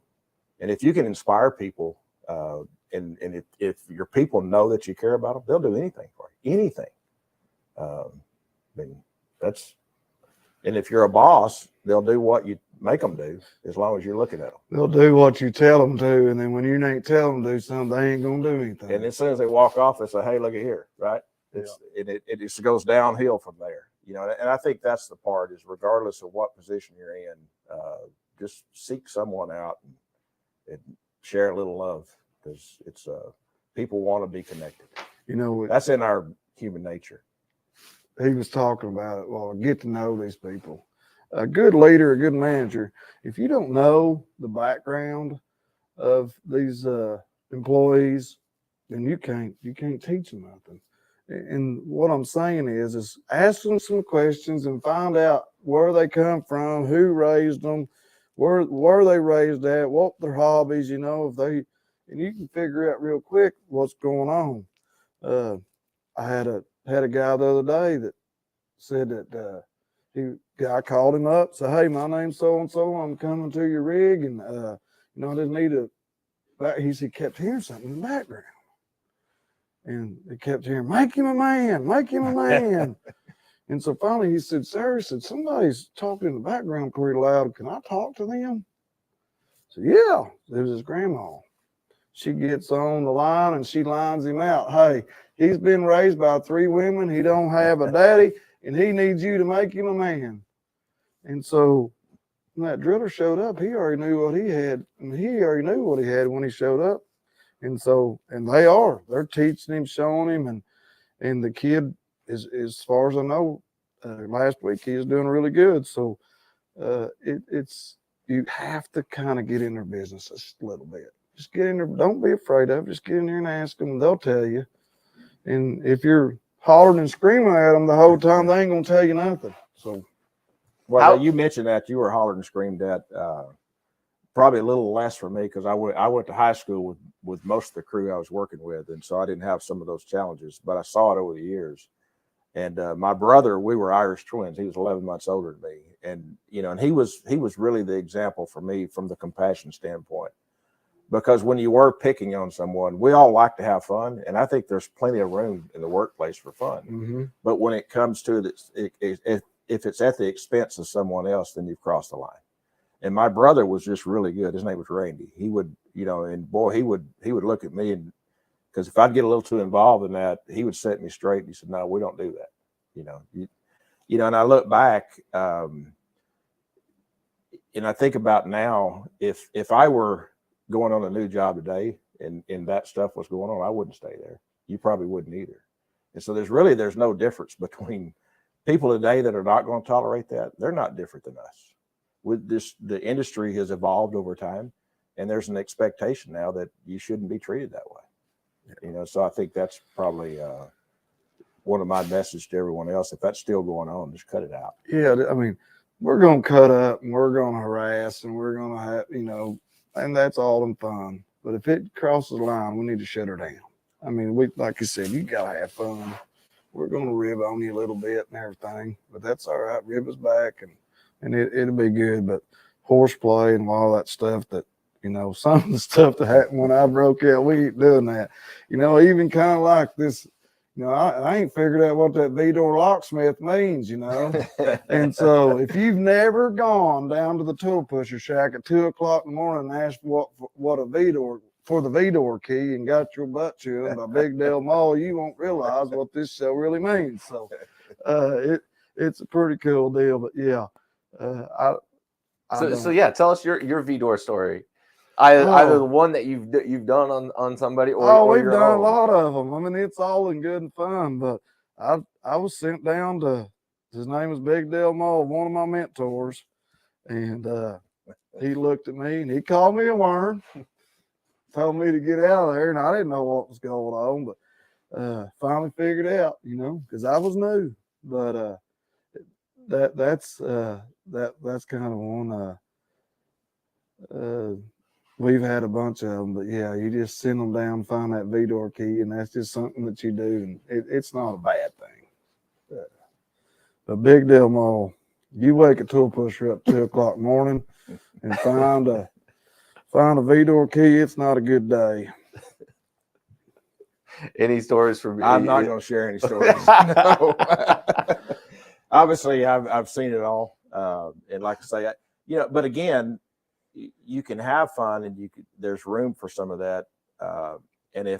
And if you can inspire people, and if your people know that you care about them, they'll do anything for you. Anything. And if you're a boss, they'll do what you make them do, as long as you're looking at them. They'll do what you tell them to, and then when you ain't tell them to do something, they ain't gonna do anything. And as soon as they walk off, they say, "Hey, look at here," right? It just goes downhill from there, And I think that's the part, is regardless of what position you're in, just seek someone out and share a little love, because it's people want to be connected. That's in our human nature. He was talking about it. Well, get to know these people. A good leader, a good manager, if you don't know the background of these employees, then you can't teach them nothing. And what I'm saying is ask them some questions and find out where they come from, who raised them, where they raised at, what their hobbies, and you can figure out real quick what's going on. I had a guy the other day that said that I called him up, said, "Hey, my name's so and so. I'm coming to your rig, and I just need a." He kept hearing something in the background, and he kept hearing, "Make him a man, make him a man." And so finally he said, "Sir," he said, "somebody's talking in the background pretty loud. Can I talk to them?" I said, "Yeah." It was his grandma. She gets on the line and she lines him out. "Hey, he's been raised by 3 women. He don't have a daddy, and he needs you to make him a man." And so when that driller showed up, he already knew what he had, and he already knew what he had when he showed up. And they're teaching him, showing him, and the kid is, as far as I know, last week he was doing really good. So you have to kind of get in their business just a little bit. Just get in there. Don't be afraid of it. Just get in there and ask them, and they'll tell you. And if you're hollering and screaming at them the whole time, they ain't gonna tell you nothing. So, well, you mentioned that you were hollered and screamed at. Probably a little less for me, because I went to high school with most of the crew I was working with, and so I didn't have some of those challenges. But I saw it over the years. And my brother, we were Irish twins. He was 11 months older than me, and he was really the example for me from the compassion standpoint. Because when you were picking on someone, we all like to have fun, and I think there's plenty of room in the workplace for fun. mm-hmm. But when it comes to this, if it's at the expense of someone else, then you've crossed the line. And my brother was just really good. His name was Randy. He would, and boy, he would look at me, and because if I'd get a little too involved in that, he would set me straight. And he said, "No, we don't do that." And I look back, and I think about now, if I were going on a new job today and that stuff was going on, I wouldn't stay there. You probably wouldn't either. And so there's no difference between people today that are not going to tolerate that. They're not different than us. With this, the industry has evolved over time, and there's an expectation now that you shouldn't be treated that way. So I think that's probably one of my messages to everyone else. If that's still going on, just cut it out. Yeah, I mean, we're going to cut up and we're going to harass and we're going to have, and that's all in fun. But if it crosses the line, we need to shut her down. I mean, like you said, you got to have fun. We're going to rib on you a little bit and everything, but that's all right. Rib us back and it'll be good. But horseplay and all that stuff that, some of the stuff that happened when I broke out, we ain't doing that. Even kind of like this, I ain't figured out what that V-door locksmith means, And so if you've never gone down to the tool pusher shack at 2:00 in the morning and asked what a V-door for the V-door key and got your butt chewed by Big Del Mall, you won't realize what this show really means. So it's a pretty cool deal. But yeah, So yeah, tell us your V-door story. Either the one that you've done on somebody, or we've your done own. a lot of them. I mean, it's all in good and fun. But I was sent down to, his name was Big Del Mall, one of my mentors, and he looked at me and he called me a worm, told me to get out of there, and I didn't know what was going on. But finally figured out, you know, because I was new, but that's kind of one. We've had a bunch of them, but yeah, you just send them down, find that V-door key, and that's just something that you do, and it's not a bad thing. A big deal, Mo. You wake a tool pusher up 2 o'clock in the morning and find a V-door key, it's not a good day. Any stories from? I'm not going to share any stories. No. Obviously, I've seen it all, and like I say, but again, you can have fun, and there's room for some of that, and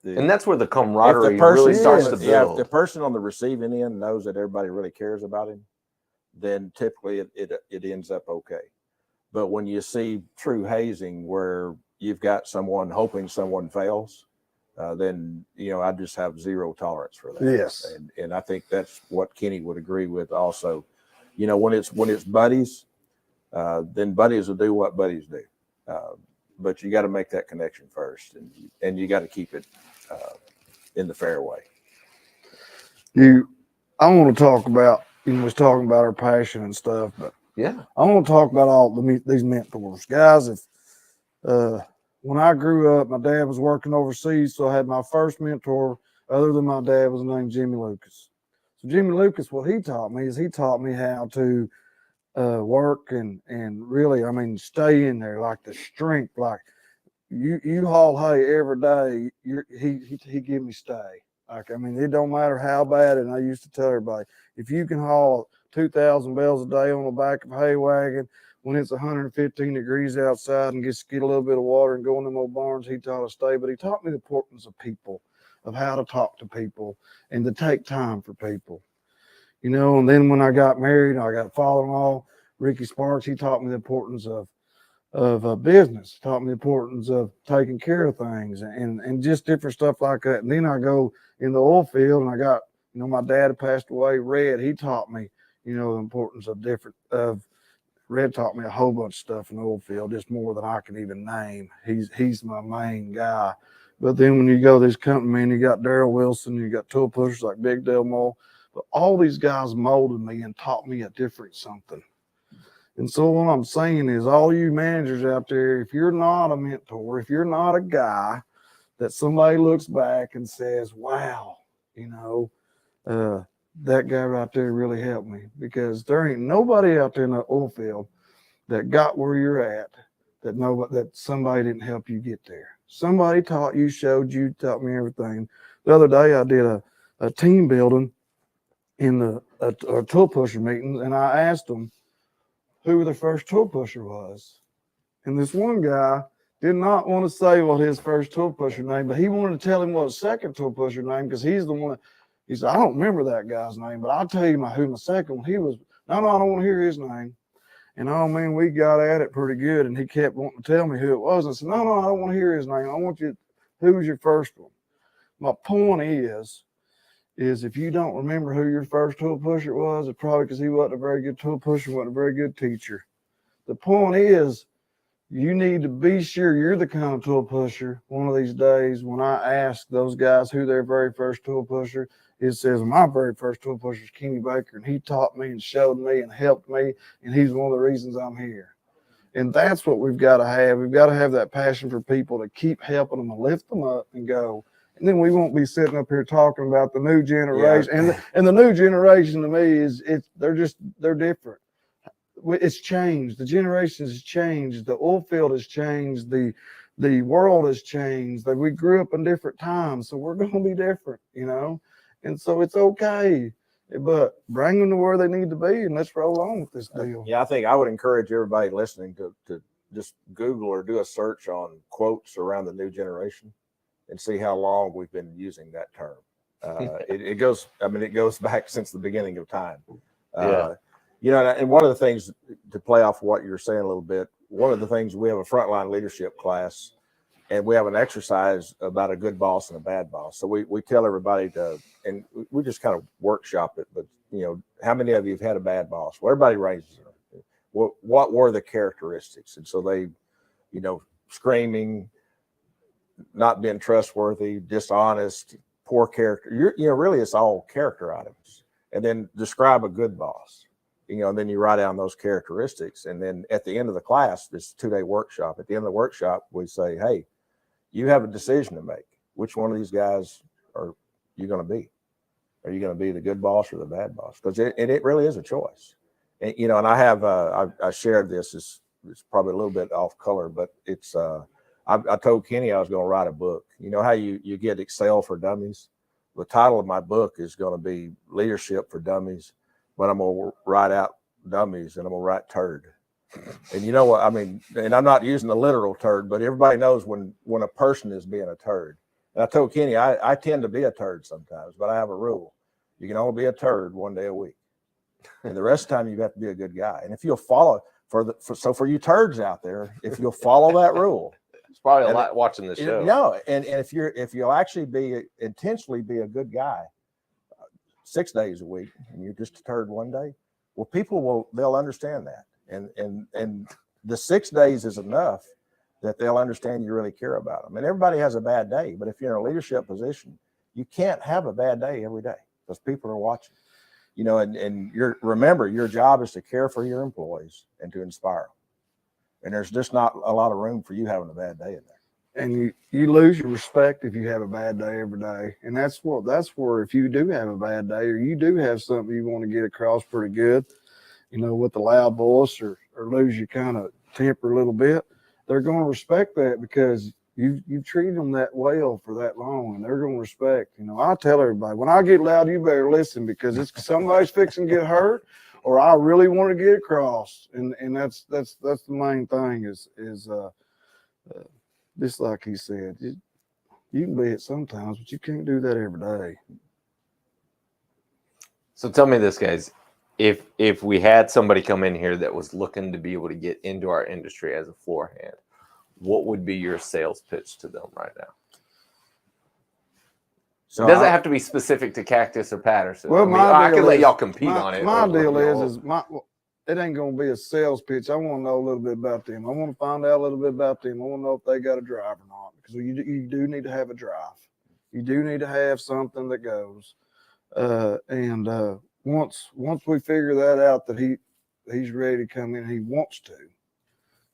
and that's where the camaraderie person really starts to build. Yeah, if the person on the receiving end knows that everybody really cares about him, then typically it ends up okay. But when you see true hazing where you've got someone hoping someone fails, then I just have zero tolerance for that. Yes, and I think that's what Kenny would agree with also. When it's buddies, then buddies will do what buddies do. But you got to make that connection first, and you got to keep it in the fairway. I want to talk about, was talking about our passion and stuff, but yeah, I want to talk about all these mentors, guys. When I grew up, my dad was working overseas, so I had my first mentor other than my dad was named Jimmy Lucas. So Jimmy Lucas, what he taught me is he taught me how to work and really, stay in there, like the strength, like you haul hay every day. He give me stay. Like, it don't matter how bad. And I used to tell everybody, if you can haul 2,000 bales a day on the back of a hay wagon when it's 115 degrees outside and get a little bit of water and go in them old barns, he taught us stay. But he taught me the importance of people, of how to talk to people and to take time for people. And then when I got married, I got a father-in-law, Ricky Sparks. He taught me the importance of business, taught me the importance of taking care of things and just different stuff like that. And then I go in the oil field, and I got, my dad had passed away, Red. He taught me, the importance of Red taught me a whole bunch of stuff in the oil field, just more than I can even name. He's my main guy. But then when you go to this company, man, you got Darrell Wilson, you got tool pushers like Big Del Mo. But all these guys molded me and taught me a different something. And so what I'm saying is, all you managers out there, if you're not a mentor, if you're not a guy that somebody looks back and says, wow, that guy right there really helped me, because there ain't nobody out there in the oil field that got where you're at that somebody didn't help you get there. Somebody taught you, showed you, taught me everything. The other day I did a team building in a tool pusher meeting, and I asked them who the first tool pusher was. And this one guy did not want to say what his first tool pusher name, but he wanted to tell him what his second tool pusher name, because he's the one. He said, I don't remember that guy's name, but I'll tell you who my second one. He was, no, I don't want to hear his name. And we got at it pretty good, and he kept wanting to tell me who it was. I said, no, I don't want to hear his name. I want you, who was your first one? My point is if you don't remember who your first tool pusher was, it's probably because he wasn't a very good tool pusher, wasn't a very good teacher. The point is, you need to be sure you're the kind of tool pusher one of these days. When I ask those guys who their very first tool pusher, it says my very first tool pusher is Kenny Baker, and he taught me and showed me and helped me, and he's one of the reasons I'm here. And that's what we've got to have. We've got to have that passion for people to keep helping them and lift them up and go. And then we won't be sitting up here talking about the new generation. Yeah. And the new generation to me they're different. It's changed. The generations has changed. The oil field has changed. The world has changed. That we grew up in different times, so we're going to be different, And so it's okay, but bring them to where they need to be, and let's roll on with this deal. Yeah, I think I would encourage everybody listening to just Google or do a search on quotes around the new generation and see how long we've been using that term. It goes back since the beginning of time. And one of the things, to play off what you're saying a little bit, one of the things, we have a frontline leadership class, and we have an exercise about a good boss and a bad boss. So we tell everybody and we just kind of workshop it, but how many of you have had a bad boss? Well, everybody raises it. What were the characteristics? And so they, screaming, not being trustworthy, dishonest, poor character. Really it's all character items, and then describe a good boss. And then you write down those characteristics, and then at the end of the class, this 2-day workshop. At the end of the workshop, we say, "Hey, you have a decision to make. Which one of these guys are you going to be? Are you going to be the good boss or the bad boss?" Because it really is a choice. And and I have I shared this. It's probably a little bit off color, but it's I told Kenny I was going to write a book. You know how you get Excel for Dummies? The title of my book is going to be Leadership for Dummies, but I'm going to write out dummies and I'm going to write turd. And you know what I mean? And I'm not using the literal turd, but everybody knows when a person is being a turd. And I told Kenny I tend to be a turd sometimes, but I have a rule: you can only be a turd 1 day a week, and the rest of the time you have to be a good guy. And if you'll follow for you turds out there, if you'll follow that rule. It's probably a lot watching the show. No, and if you'll actually intentionally be a good guy 6 days a week, and you're just a turd 1 day, well, they'll understand that, and the 6 days is enough that they'll understand you really care about them. And everybody has a bad day, but if you're in a leadership position, you can't have a bad day every day because people are watching. And remember, your job is to care for your employees and to inspire them. And there's just not a lot of room for you having a bad day in there. And you lose your respect if you have a bad day every day. And that's where if you do have a bad day, or you do have something you want to get across pretty good, with a loud voice or lose your kind of temper a little bit, they're going to respect that because you've treated them that well for that long, and they're going to respect. I tell everybody, when I get loud, you better listen, because it's somebody's fixing to get hurt, or I really want to get across. And that's the main thing is just like he said, you can be it sometimes, but you can't do that every day. So tell me this, guys. If we had somebody come in here that was looking to be able to get into our industry as a floor hand, what would be your sales pitch to them right now? So it doesn't have to be specific to Cactus or Patterson. Well, I can let y'all compete on it. My deal is it ain't going to be a sales pitch. I want to know a little bit about them. I want to find out a little bit about them. I want to know if they got a drive or not, because you do need to have a drive. You do need to have something that goes. Once we figure that out, that he's ready to come in, he wants to,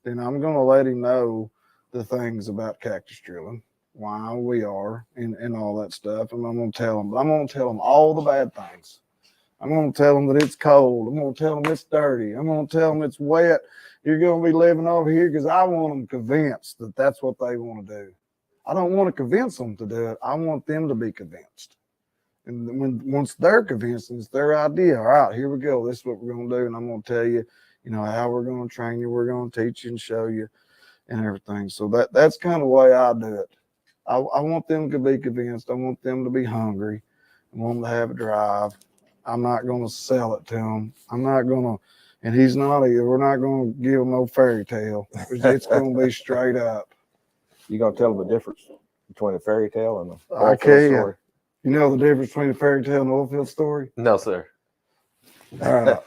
then I'm going to let him know the things about Cactus Drilling, why we are, and all that stuff. And I'm going to tell him, but I'm going to tell him all the bad things. I'm going to tell them that it's cold. I'm going to tell them it's dirty. I'm going to tell them it's wet. You're going to be living over here, because I want them convinced that that's what they want to do. I don't want to convince them to do it. I want them to be convinced. And once they're convinced, it's their idea. All right, here we go. This is what we're going to do. And I'm going to tell you, how we're going to train you. We're going to teach you and show you and everything. So that's kind of the way I do it. I want them to be convinced. I want them to be hungry. I want them to have a drive. I'm not going to sell it to him. I'm not going to, and he's not either. We're not going to give him no fairy tale. It's going to be straight up. You going to tell them the difference between a fairy tale and a oilfield story? You know the difference between a fairy tale and an oilfield story? No, sir. All right.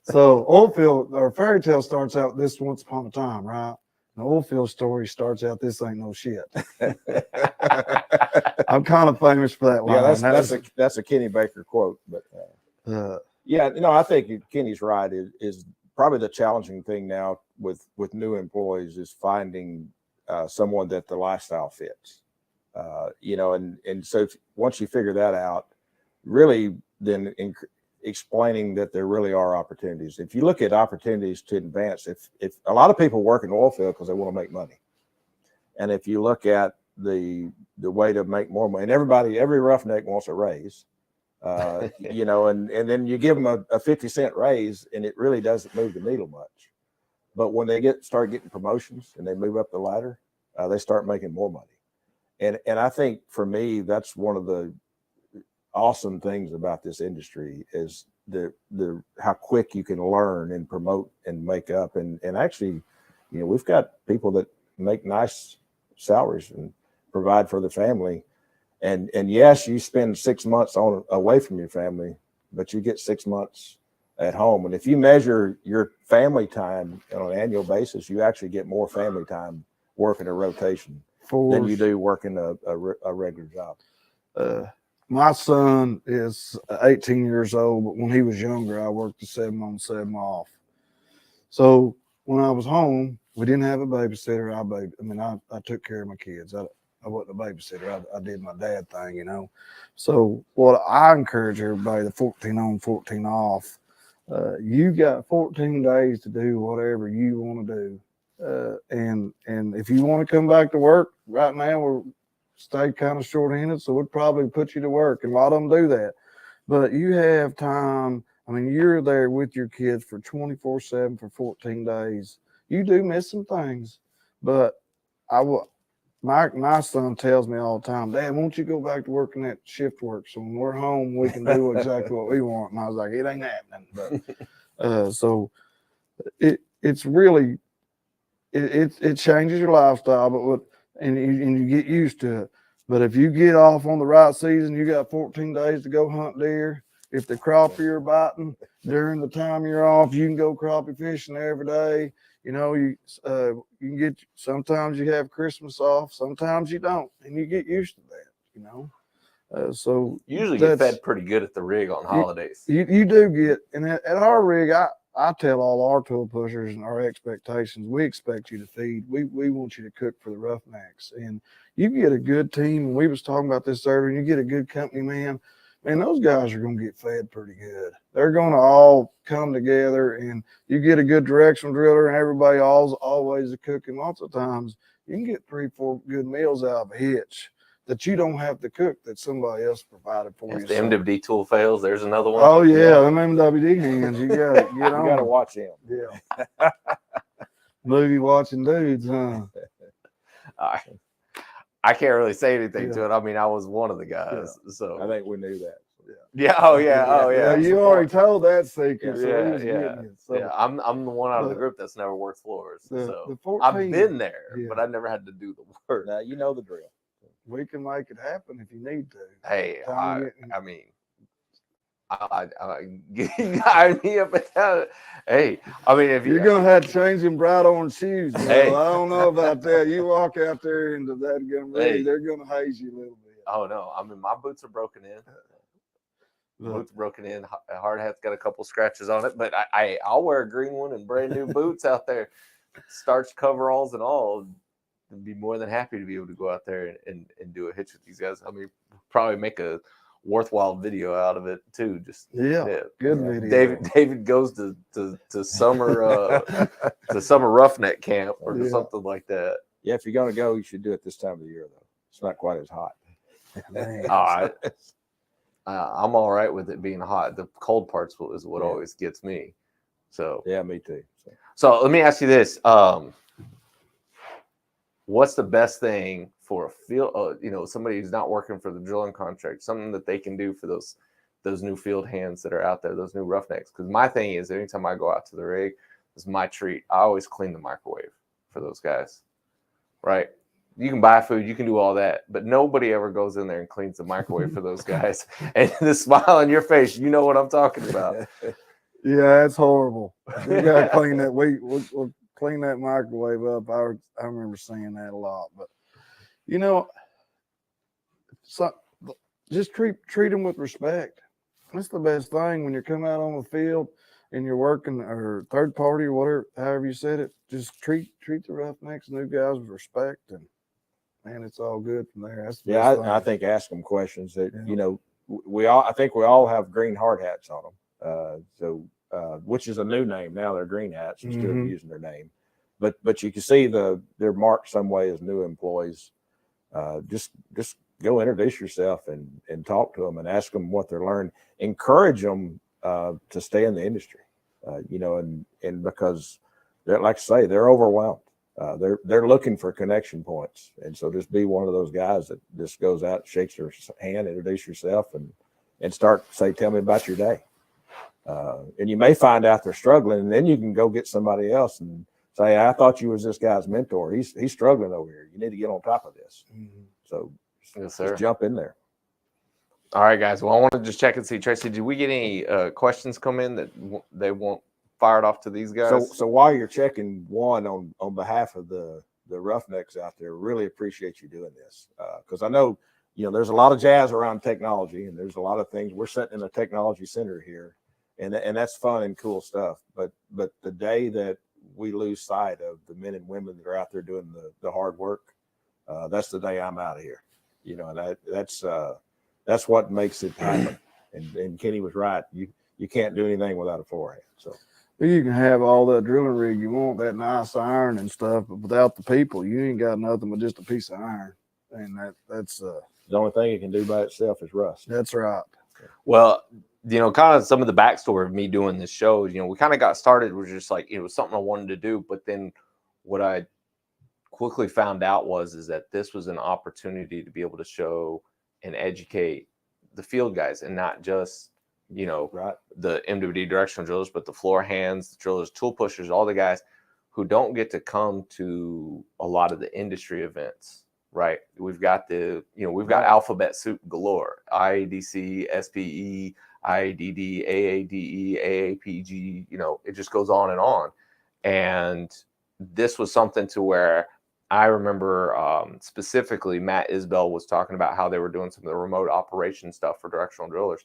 So oilfield or fairy tale starts out this once upon a time, right? An oilfield story starts out this ain't no shit. I'm kind of famous for that line. Yeah, that's a Kenny Baker quote. But I think Kenny's right. Is probably the challenging thing now with new employees is finding someone that the lifestyle fits. And so once you figure that out, really then explaining that there really are opportunities. If you look at opportunities to advance, if a lot of people work in the oil field because they want to make money. And if you look at the way to make more money, and every roughneck wants a raise, and then you give them a 50-cent raise, and it really doesn't move the needle much. But when they start getting promotions and they move up the ladder, they start making more money. And I think for me, that's one of the awesome things about this industry is the how quick you can learn and promote and make up. And actually, we've got people that make nice salaries and provide for the family. And yes, you spend 6 months away from your family, but you get 6 months at home. And if you measure your family time on an annual basis, you actually get more family time working a rotation than you do working a regular job. My son is 18 years old, but when he was younger, I worked a 7 on 7 off. So when I was home, we didn't have a babysitter. I took care of my kids. I wasn't a babysitter. I did my dad thing, you know. So what I encourage everybody, the 14 on, 14 off, you got 14 days to do whatever you want to do. And if you want to come back to work right now, we're stay kind of short-handed, so we'd probably put you to work. And a lot of them do that. But you have time. I mean, you're there with your kids for 24/7 for 14 days. You do miss some things, but my son tells me all the time, Dad, won't you go back to working that shift work so when we're home we can do exactly what we want? And I was like, it ain't happening. But so it's really it changes your lifestyle, but and you get used to it. But if you get off on the right season, you got 14 days to go hunt deer. If the crappie are biting during the time you're off, you can go crappie fishing every day. You know, you can get, sometimes you have Christmas off, sometimes you don't, and you get used to that, you know. So You usually get fed pretty good at the rig on holidays. You do get, and at our rig, I tell all our tool pushers and our expectations, we expect you to feed. We want you to cook for the Roughnecks. And you get a good team, and we was talking about this earlier, you get a good company man, those guys are going to get fed pretty good. They're going to all come together, and you get a good directional driller, and everybody always is cooking. Lots of times you can get 3-4 good meals out of a hitch that you don't have to cook, that somebody else provided for you. If the MWD tool fails, there's another one. Oh yeah, them MWD hands, you got to get on. You got to watch them. Yeah. Movie watching dudes, huh? I can't really say anything to it. I mean, I was one of the guys, so I think we knew that. Yeah, you already told that secret. So I'm the one out of the group that's never worked floors. So I've been there, but I never had to do the work. Now you know the drill. We can make it happen if you need to. Hey, I mean, guide me up and down. Hey, I mean, if you're gonna have to change them bright orange shoes, bro. Hey. I don't know about that. You walk out there into that rig, they're gonna haze you a little bit. Oh no, I mean, my boots are broken in. Boots broken in. Hard hat's got a couple scratches on it, but I'll wear a green one and brand new boots out there, starched coveralls and all. And be more than happy to be able to go out there and do a hitch with these guys. I mean, probably make a worthwhile video out of it too. Just good video. David goes to summer to summer roughneck camp or something like that. Yeah, if you're gonna go, you should do it this time of the year though. It's not quite as hot. I'm all right with it being hot. The cold parts is what always gets me. So yeah, me too. So let me ask you this. What's the best thing for a field, somebody who's not working for the drilling contract, something that they can do for those new field hands that are out there, those new roughnecks? Because my thing is, anytime I go out to the rig, it's my treat. I always clean the microwave for those guys, right? You can buy food, you can do all that, but nobody ever goes in there and cleans the microwave for those guys. And the smile on your face, you know what I'm talking about. Yeah, it's horrible. You got to clean that. We'll clean that microwave up. I remember saying that a lot, but just treat them with respect. That's the best thing when you're coming out on the field and you're working or third party or whatever, however you said it. Just treat the roughnecks, new guys with respect, and man, it's all good from there. That's the best thing. I think ask them questions that I think we all have green hard hats on them. Which is a new name now. They're green hats instead of using their name, but you can see they're marked some way as new employees. Just go introduce yourself and talk to them and ask them what they're learning. Encourage them to stay in the industry, and because they're, like I say, they're overwhelmed. They're looking for connection points, and so just be one of those guys that just goes out, shakes your hand, introduce yourself, and start tell me about your day. And you may find out they're struggling, and then you can go get somebody else and say, I thought you was this guy's mentor. He's struggling over here. You need to get on top of this. So just jump in there. All right, guys. Well, I want to just check and see, Tracy, did we get any questions come in that they won't fire it off to these guys? So while you're checking, one, on behalf of the Roughnecks out there, really appreciate you doing this, because I know there's a lot of jazz around technology, and there's a lot of things. We're sitting in a technology center here, and that's fun and cool stuff. But the day that we lose sight of the men and women that are out there doing the hard work, that's the day I'm out of here. And that's what makes it happen. And Kenny was right. You can't do anything without a forehand. So you can have all that drilling rig you want, that nice iron and stuff, but without the people, you ain't got nothing but just a piece of iron. And that's the only thing it can do by itself is rust. That's right. Well, kind of some of the backstory of me doing this show, we kind of got started. Was just like, it was something I wanted to do. But then what I quickly found out is that this was an opportunity to be able to show and educate the field guys, and not just, Right. the MWD directional drillers, but the floor hands, the drillers, tool pushers, all the guys who don't get to come to a lot of the industry events. Right. We've got we've got alphabet soup galore: IADC, SPE, IADD, AADE, AAPG. It just goes on and on. And this was something to where I remember specifically Matt Isbell was talking about how they were doing some of the remote operation stuff for directional drillers.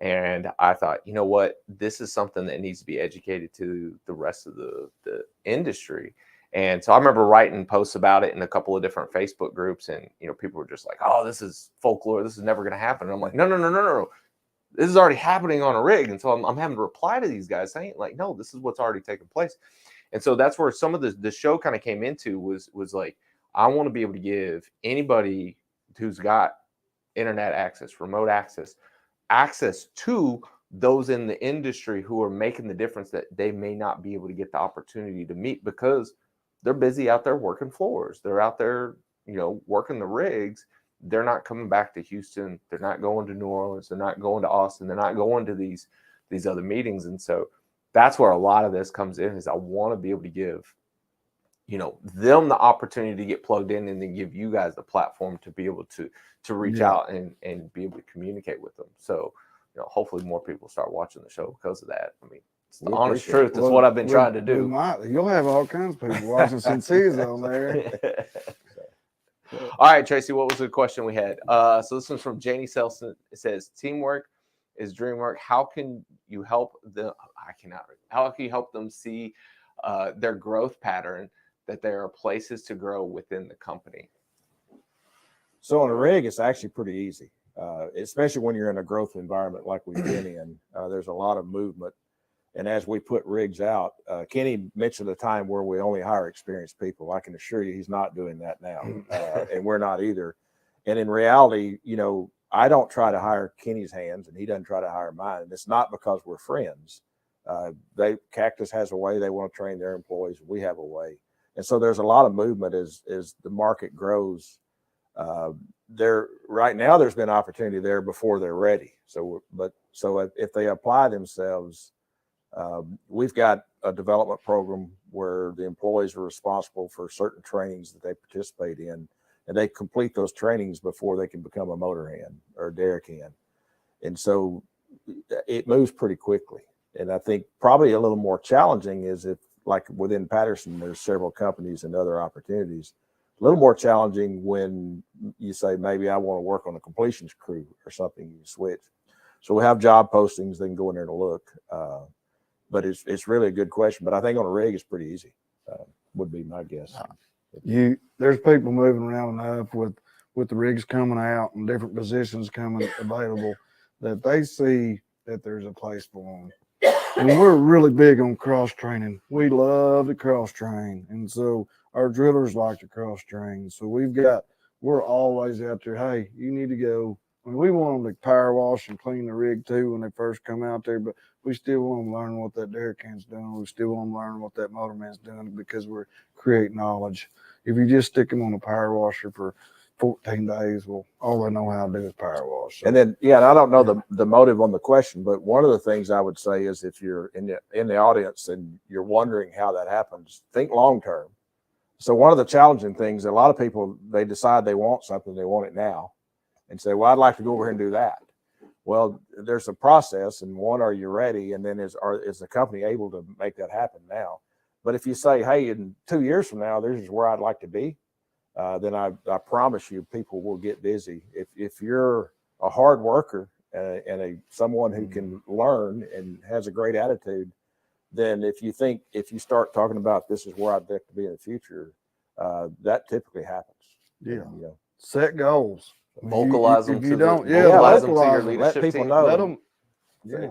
And I thought, you know what, this is something that needs to be educated to the rest of the industry. And so I remember writing posts about it in a couple of different Facebook groups, and people were just like, "Oh, this is folklore. This is never going to happen." And I'm like, no. This is already happening on a rig. And so I'm having to reply to these guys saying, like, no, this is what's already taken place. And so that's where some of the show kind of came into was like, I want to be able to give anybody who's got internet access, remote access to those in the industry who are making the difference that they may not be able to get the opportunity to meet because they're busy out there working floors. They're out there, working the rigs. They're not coming back to Houston. They're not going to New Orleans. They're not going to Austin. They're not going to these other meetings. And so that's where a lot of this comes in, is I want to be able to give, them the opportunity to get plugged in, and then give you guys the platform to be able to reach out and be able to communicate with them. So, hopefully more people start watching the show because of that. I mean, it's the honest truth. It's what I've been trying to do. You'll have all kinds of people watching since he's on there. All right, Tracy, what was the question we had? So this one's from Janie Selson. It says, teamwork is dream work. How can you help them? How can you help them see their growth pattern, that there are places to grow within the company? So on a rig, it's actually pretty easy, especially when you're in a growth environment like we've been in. There's a lot of movement. And as we put rigs out, Kenny mentioned a time where we only hire experienced people. I can assure you he's not doing that now, and we're not either. And in reality, I don't try to hire Kenny's hands, and he doesn't try to hire mine. And it's not because we're friends. Cactus has a way they want to train their employees. We have a way. And so there's a lot of movement as the market grows. Right now, there's been opportunity there before they're ready. So if they apply themselves, we've got a development program where the employees are responsible for certain trainings that they participate in, and they complete those trainings before they can become a motor hand or a derrick hand. And so it moves pretty quickly. And I think probably a little more challenging is if, like within Patterson, there's several companies and other opportunities. A little more challenging when you say, maybe I want to work on a completions crew or something, you switch. So we have job postings, they can go in there to look. But it's really a good question. But I think on a rig, it's pretty easy, would be my guess. There's people moving around enough with the rigs coming out and different positions coming available that they see that there's a place for them. And we're really big on cross training. We love to cross train. And so our drillers like to cross train. So we're always out there. Hey, you need to go. I mean, we want them to power wash and clean the rig too when they first come out there, but we still want them to learn what that derrick hand's doing. We still want them to learn what that motorman's doing because we're creating knowledge. If you just stick them on a power washer for 14 days, well, all they know how to do is power wash. So, and then, and I don't know the motive on the question, but one of the things I would say is if you're in the audience and you're wondering how that happens, think long term. So one of the challenging things, a lot of people, they decide they want something, they want it now, and say, well, I'd like to go over here and do that. Well, there's a process, and one, are you ready? And then is the company able to make that happen now? But if you say, hey, in 2 years from now, this is where I'd like to be, then I promise you people will get busy. If you're a hard worker and someone who can learn and has a great attitude, then if you start talking about this is where I'd like to be in the future, that typically happens. Yeah. And, you know, set goals. Vocalize them If to you the- don't, vocalize them to your vocalize them. leadership let people team. know. Let them.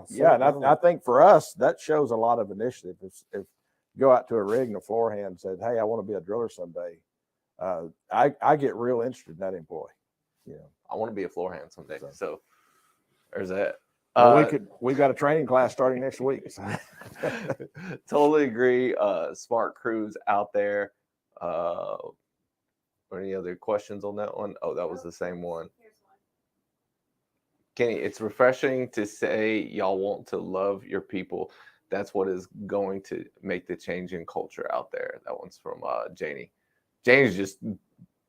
Yeah, and I think for us that shows a lot of initiative. If you go out to a rig and a floor hand and said, "Hey, I want to be a driller someday," I get real interested in that employee. You know, I want to be a floor hand someday. So there's that. well, we've got a training class starting next week. So. Totally agree. Smart crews out there. Any other questions on that one? Oh, that was the same one. Kenny, it's refreshing to say y'all want to love your people. That's what is going to make the change in culture out there. That one's from Janie. Janie's just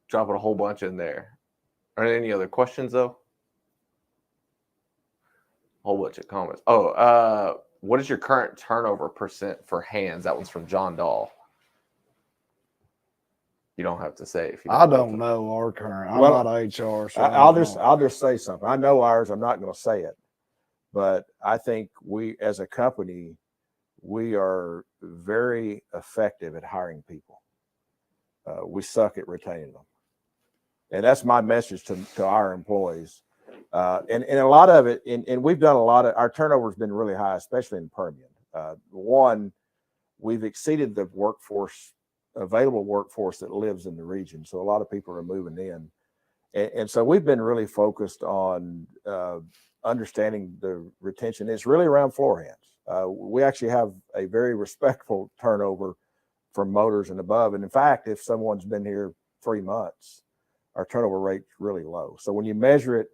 dropping a whole bunch in there. Are there any other questions, though? A whole bunch of comments. Oh, what is your current turnover percent for hands? That one's from John Dahl. You don't have to say if you I don't know our current. I'm not HR, so I'll just say something. I know ours. I'm not going to say it, but I think we, as a company, we are very effective at hiring people. We suck at retaining them, and that's my message to our employees. And a lot of it, and we've done a lot of, our turnover has been really high, especially in Permian. One, we've exceeded the available workforce that lives in the region. So a lot of people are moving in. And so we've been really focused on understanding the retention. It's really around floor hands. We actually have a very respectful turnover from motors and above. And in fact, if someone's been here 3 months, our turnover rate's really low. So when you measure it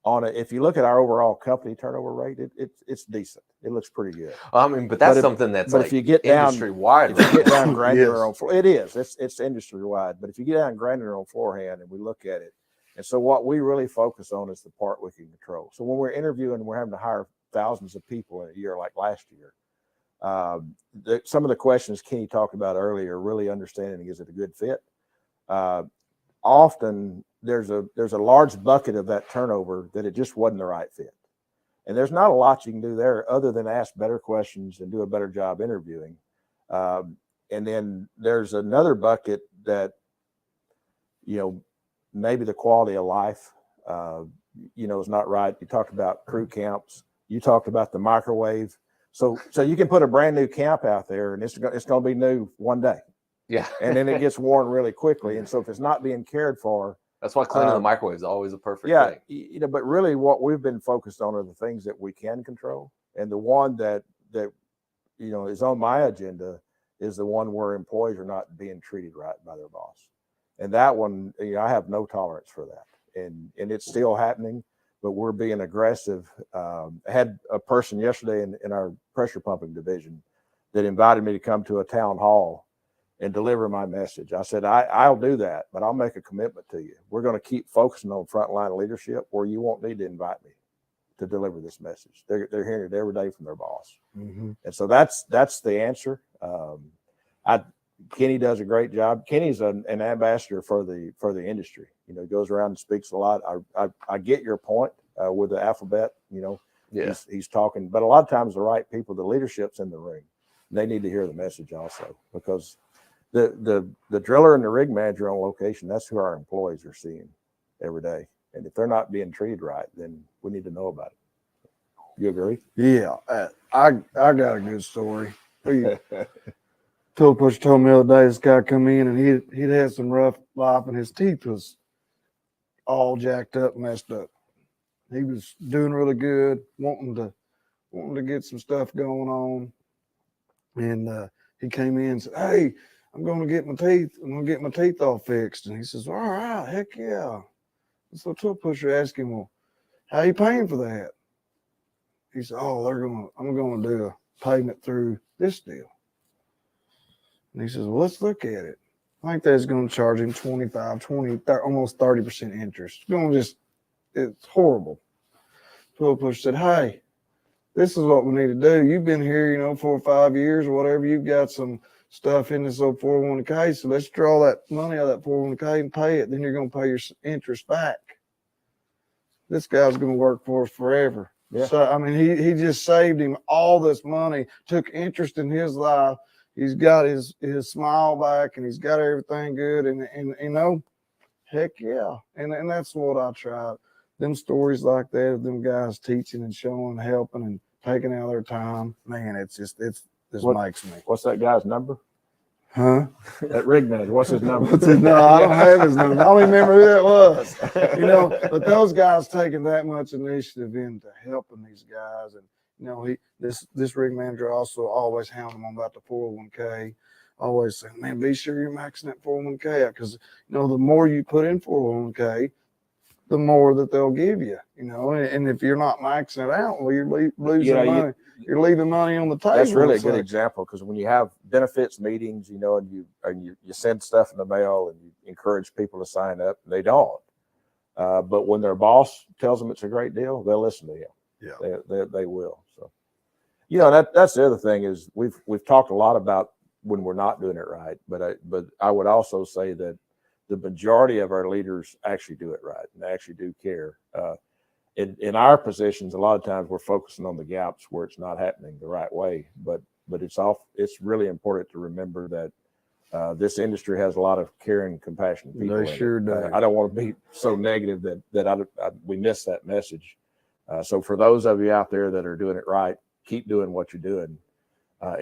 if you look at our overall company turnover rate, it's decent. It looks pretty good. I mean, but that's something that's but like if you get down industry wide. If you get down granular Yes. on floor, it is. It's industry wide. But if you get down granular on forehand and we look at it, and so what we really focus on is the part we can control. So when we're interviewing, we're having to hire thousands of people in a year like last year. Some of the questions Kenny talked about earlier, really understanding is it a good fit. Often there's a large bucket of that turnover that it just wasn't the right fit. And there's not a lot you can do there other than ask better questions and do a better job interviewing. And then there's another bucket that, maybe the quality of life, is not right. You talked about crew camps. You talked about the microwave. So you can put a brand new camp out there and it's going to be new one day. Yeah. And then it gets worn really quickly. And so if it's not being cared for, that's why cleaning the microwave is always a perfect thing. But really what we've been focused on are the things that we can control. And the one that is on my agenda is the one where employees are not being treated right by their boss. And that one, I have no tolerance for that. And it's still happening, but we're being aggressive. I had a person yesterday in our pressure pumping division that invited me to come to a town hall and deliver my message. I said, I'll do that, but I'll make a commitment to you. We're going to keep focusing on frontline leadership where you won't need to invite me to deliver this message. They're hearing it every day from their boss. Mm-hmm. And so that's the answer. Kenny does a great job. Kenny's an ambassador for the industry. He goes around and speaks a lot. I get your point with the alphabet, he's talking, but a lot of times the right people, the leadership's in the room. They need to hear the message also, because the driller and the rig manager on location, that's who our employees are seeing every day. And if they're not being treated right, then we need to know about it. You agree? Yeah. I got a good story. Tool Pusher told me the other day, this guy come in and he'd had some rough life and his teeth was all jacked up, messed up. He was doing really good, wanting to get some stuff going on. And he came in and said, "Hey, I'm going to get my teeth all fixed." And he says, "All right, heck yeah." And so Tool Pusher asked him, "Well, how you paying for that?" He said, "Oh, I'm going to do a payment through this deal." And he says, "Well, let's look at it. I think that's going to charge him 25, 20, 30, almost 30% interest. It's horrible." Tool Pusher said, "Hey, this is what we need to do. You've been here, 4 or 5 years or whatever. You've got some stuff in this old 401k. So let's draw that money out of that 401k and pay it. Then you're going to pay your interest back. This guy's going to work for us forever. Yeah. So, I mean, he just saved him all this money, took interest in his life. He's got his smile back and he's got everything good. And you know, heck yeah. And that's what I try. Them stories like that, of them guys teaching and showing, helping and taking out their time. Man, this makes me. What's that guy's number? Huh? That rig manager. What's his number? No, I don't have his number. I don't even remember who that was. You know, but those guys taking that much initiative into helping these guys, and you know, this rig manager also always hounding them about the 401k. Always saying, man, be sure you're maxing that 401k out, because you know the more you put in 401k, the more that they'll give you. You know, and if you're not maxing it out, well, you're losing money. You're leaving money on the table. That's really a good example, because when you have benefits meetings, you know, and you send stuff in the mail and you encourage people to sign up, they don't. But when their boss tells them it's a great deal, they'll listen to him. Yeah, they will. So, you know, that's the other thing is we've talked a lot about when we're not doing it right, but I would also say that the majority of our leaders actually do it right and they actually do care. In our positions, a lot of times we're focusing on the gaps where it's not happening the right way, but it's really important to remember that this industry has a lot of caring, compassionate people. They sure do. I don't want to be so negative that we miss that message. So for those of you out there that are doing it right, keep doing what you're doing,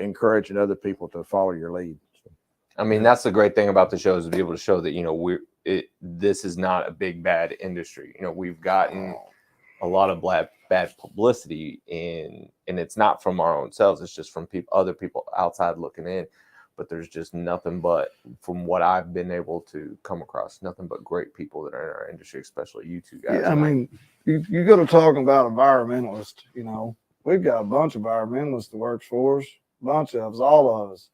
encouraging other people to follow your lead. I mean, that's the great thing about the show, is to be able to show that, you know, this is not a big bad industry. You know, we've gotten a lot of bad publicity and it's not from our own selves. It's just from other people outside looking in. But there's just nothing but, from what I've been able to come across, nothing but great people that are in our industry, especially you two guys. Yeah, I mean, you go to talking about environmentalists, you know, we've got a bunch of environmentalists that works for us, a bunch of us, all of us.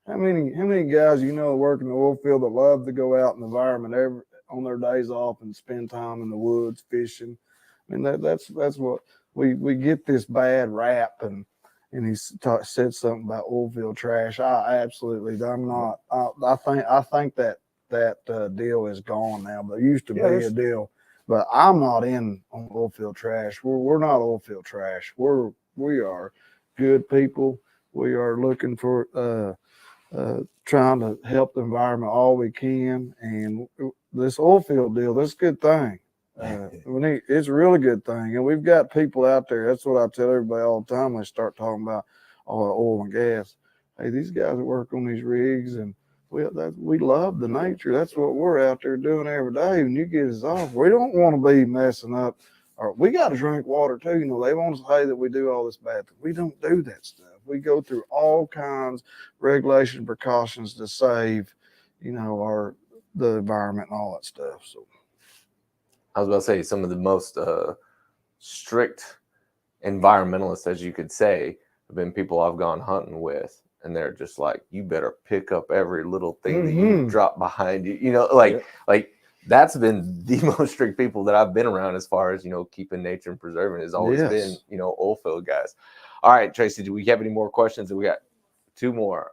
How many guys you know work in the oil field that love to go out in the environment on their days off and spend time in the woods fishing? I mean, that's what we get this bad rap, and he said something about oilfield trash. I'm not. I think that deal is gone now, but it used to be a deal. But I'm not in on oilfield trash. We're not oilfield trash. We are good people. We are looking for trying to help the environment all we can, and this oilfield deal, that's a good thing. It's a really good thing, and we've got people out there. That's what I tell everybody all the time when they start talking about oil and gas. Hey, these guys that work on these rigs, and we love the nature. That's what we're out there doing every day. When you get us off, we don't want to be messing up. Or we got to drink water too. You know, they want to say that we do all this bad thing. We don't do that stuff. We go through all kinds of regulation precautions to save, you know, the environment and all that stuff. So I was about to say, some of the most strict environmentalists, as you could say, have been people I've gone hunting with, and they're just like, you better pick up every little thing that you drop behind you. You know, like that's been the most strict people that I've been around as far as, you know, keeping nature and preserving has always been, you know, oilfield guys. All right, Tracy, do we have any more questions? We got two more.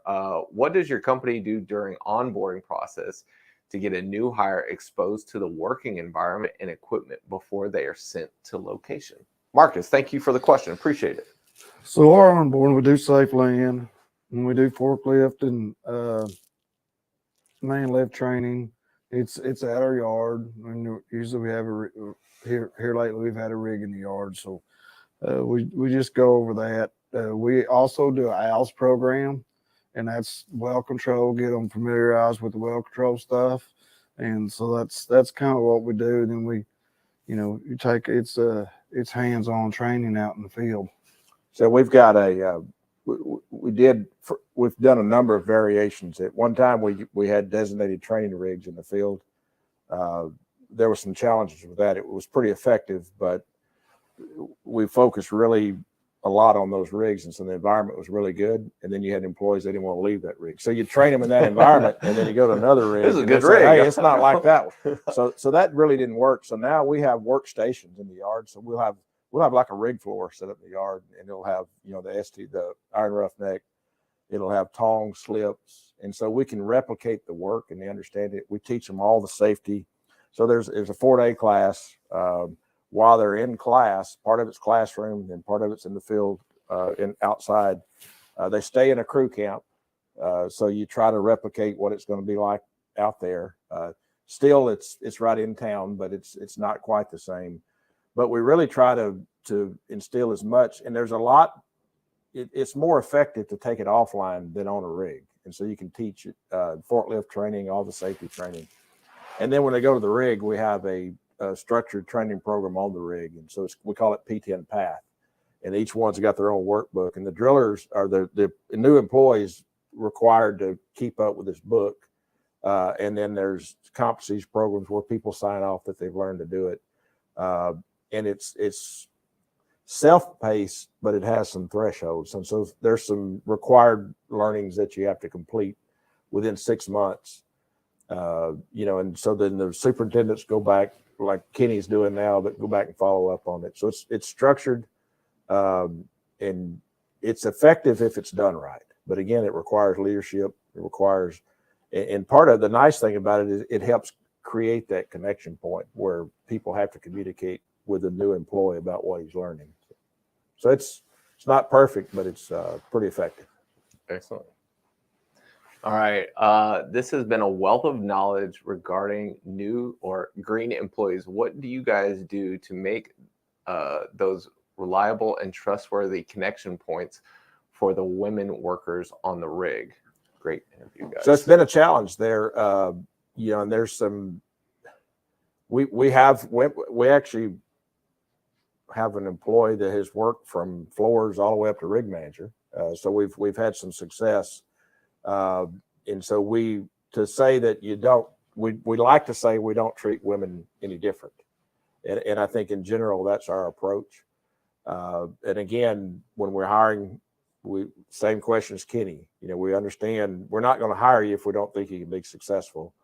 What does your company do during onboarding process to get a new hire exposed to the working environment and equipment before they are sent to location? Marcus, thank you for the question. Appreciate it. So our onboarding, we do safe land, and we do forklift and man lift training. It's at our yard, and usually we have here lately we've had a rig in the yard, so we just go over that. We also do an ALS program, and that's well control, get them familiarized with the well control stuff. And so that's kind of what we do. And then we, you know, it's hands-on training out in the field. So we've got we've done a number of variations. At one time we had designated training rigs in the field. There were some challenges with that. It was pretty effective, but we focused really a lot on those rigs, and so the environment was really good. And then you had employees that didn't want to leave that rig, so you train them in that environment, and then you go to another rig. This is a good rig. Hey, it's not like that one. So that really didn't work. So now we have workstations in the yard. So we'll have like a rig floor set up in the yard, and it'll have, you know, the iron roughneck, It'll have tongs, slips. And so we can replicate the work and they understand it. We teach them all the safety. So there's a 4-day class. While they're in class, part of it's classroom and part of it's in the field outside. They stay in a crew camp. So you try to replicate what it's going to be like out there. Still, it's right in town, but it's not quite the same. But we really try to instill as much. And there's a lot. It's more effective to take it offline than on a rig. And so you can teach it, forklift training, all the safety training. And then when they go to the rig, we have a structured training program on the rig. And so we call it P10 Path. And each one's got their own workbook. And the drillers are the new employees required to keep up with this book. And then there's competencies programs where people sign off that they've learned to do it. And it's self-paced, but it has some thresholds. And so there's some required learnings that you have to complete within 6 months. And so then the superintendents go back, like Kenny's doing now, but go back and follow up on it. So it's structured, and it's effective if it's done right. But again, it requires leadership. It requires, and part of the nice thing about it is it helps create that connection point where people have to communicate with a new employee about what he's learning. So it's not perfect, but it's pretty effective. Excellent. All right. This has been a wealth of knowledge regarding new or green employees. What do you guys do to make those reliable and trustworthy connection points for the women workers on the rig? Great interview, guys. So it's been a challenge there. And there's some, we actually have an employee that has worked from floors all the way up to rig manager. So we've had some success. And so we like to say we don't treat women any different. And I think in general, that's our approach. And again, when we're hiring, same question as Kenny, we understand we're not going to hire you if we don't think you can be successful.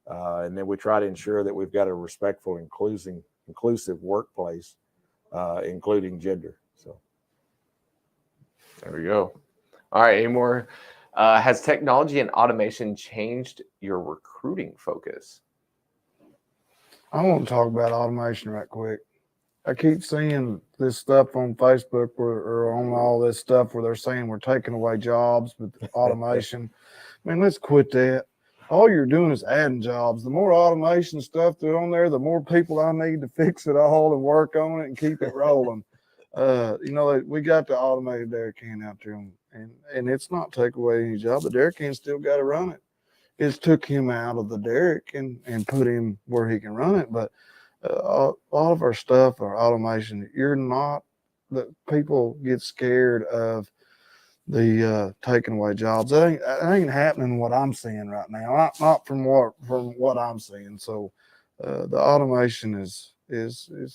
And then we try to ensure that we've got a respectful, inclusive workplace, including gender. So there we go. All right. Any more? Has technology and automation changed your recruiting focus? I want to talk about automation right quick. I keep seeing this stuff on Facebook or on all this stuff where they're saying we're taking away jobs with automation. Man, let's quit that. All you're doing is adding jobs. The more automation stuff that's on there, the more people I need to fix it all and work on it and keep it rolling. We got the automated derrick can out there, and it's not take away any job. The derrick can still got to run it. It's took him out of the derrick and put him where he can run it. But a lot of our stuff, our automation, the people get scared of the taking away jobs. That ain't happening what I'm seeing right now. Not from what I'm seeing. So the automation is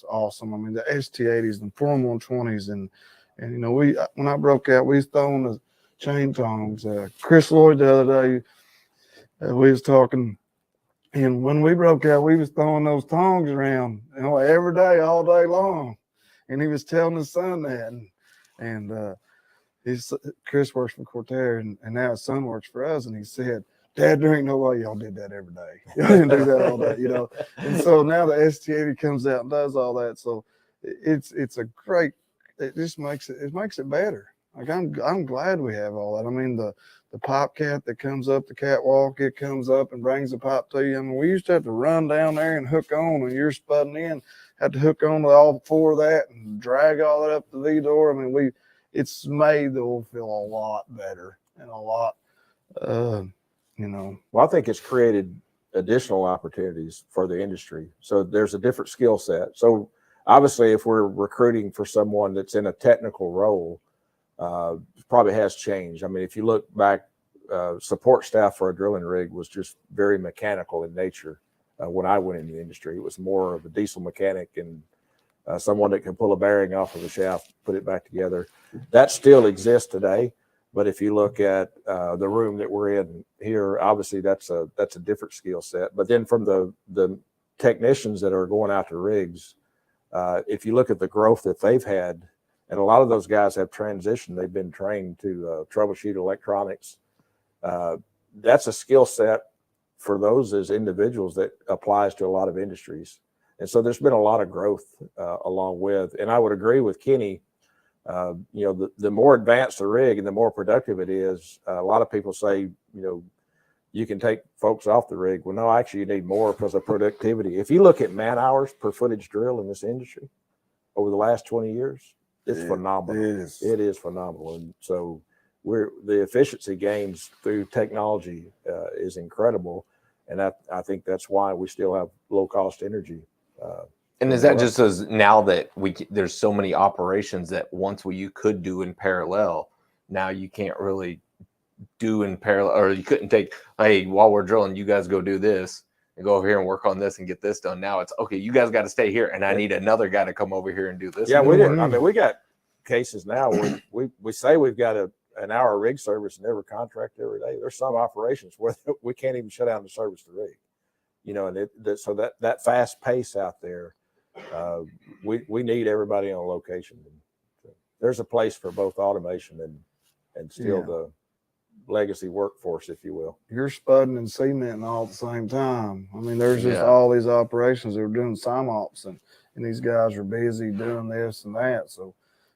awesome. I mean, the ST80s and 4120s and when I broke out, we was throwing the chain tongs. Chris Lloyd the other day, we was talking, and when we broke out, we was throwing those tongs around, every day, all day long. And he was telling his son that, and Chris works for Cortair, and now his son works for us, and he said, "Dad, there ain't no way y'all did that every day. Y'all didn't do that all day, And so now the ST80 comes out and does all that. So it's a great. It just makes it better. Like I'm glad we have all that. I mean the pipe cat that comes up the catwalk, it comes up and brings the pipe to you. I mean we used to have to run down there and hook on, and you're spudding in, had to hook on to all four of that and drag all that up the V door. I mean it's made the oil field a lot better and a lot. Well, I think it's created additional opportunities for the industry. So there's a different skill set. So obviously, if we're recruiting for someone that's in a technical role, probably has changed. I mean, if you look back, support staff for a drilling rig was just very mechanical in nature. When I went in the industry, it was more of a diesel mechanic and someone that can pull a bearing off of the shaft, put it back together. That still exists today. But if you look at the room that we're in here, obviously that's a different skill set. But then from the technicians that are going out to rigs, if you look at the growth that they've had And a lot of those guys have transitioned. They've been trained to troubleshoot electronics. That's a skill set for those as individuals that applies to a lot of industries. And so there's been a lot of growth along with, and I would agree with Kenny, the more advanced the rig and the more productive it is, a lot of people say, you can take folks off the rig. Well, no, actually you need more because of productivity. If you look at man hours per footage drill in this industry over the last 20 years, it's phenomenal. It is phenomenal. And so the efficiency gains through technology is incredible. And I think that's why we still have low cost energy. And is that just as now that there's so many operations that once you could do in parallel, now you can't really do in parallel, or you couldn't take, hey, while we're drilling, you guys go do this and go over here and work on this and get this done. Now it's okay, you guys got to stay here, and I need another guy to come over here and do this. Yeah, we didn't. I mean, we got cases now where we say we've got an hour rig service in every contract every day. There's some operations where we can't even shut down to service the rig. And so that fast pace out there, we need everybody on location. And there's a place for both automation and still the legacy workforce, if you will. You're spudding and cementing all at the same time. I mean, there's just all these operations that are doing sim-ops, and these guys are busy doing this and that. So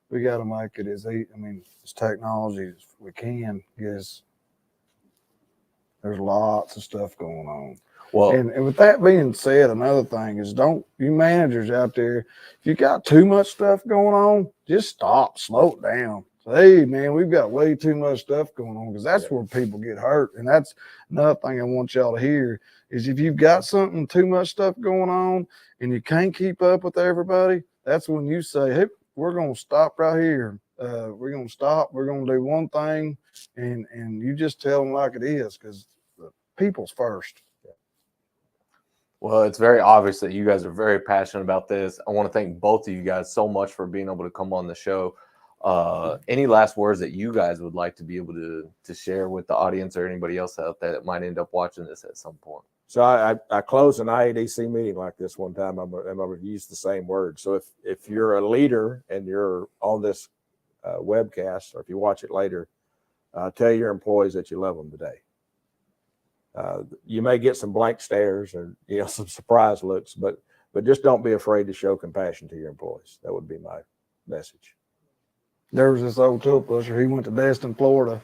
we got to make it as technology as we can, because there's lots of stuff going on. Well, and with that being said, another thing is, don't you managers out there, if you got too much stuff going on, just stop, slow it down. Hey, man, we've got way too much stuff going on, because that's where people get hurt. And that's another thing I want y'all to hear is, if you've got too much stuff going on and you can't keep up with everybody, that's when you say, hey, we're going to stop right here. We're going to stop. We're going to do one thing, and you just tell them like it is, because people's first. Well, it's very obvious that you guys are very passionate about this. I want to thank both of you guys so much for being able to come on the show. Any last words that you guys would like to be able to share with the audience, or anybody else out there that might end up watching this at some point? So I closed an IADC meeting like this one time. I'm going to use the same word. So if you're a leader and you're on this webcast, or if you watch it later, tell your employees that you love them today. You may get some blank stares or some surprise looks, but just don't be afraid to show compassion to your employees. That would be my message. There was this old tool pusher. He went to Destin, Florida,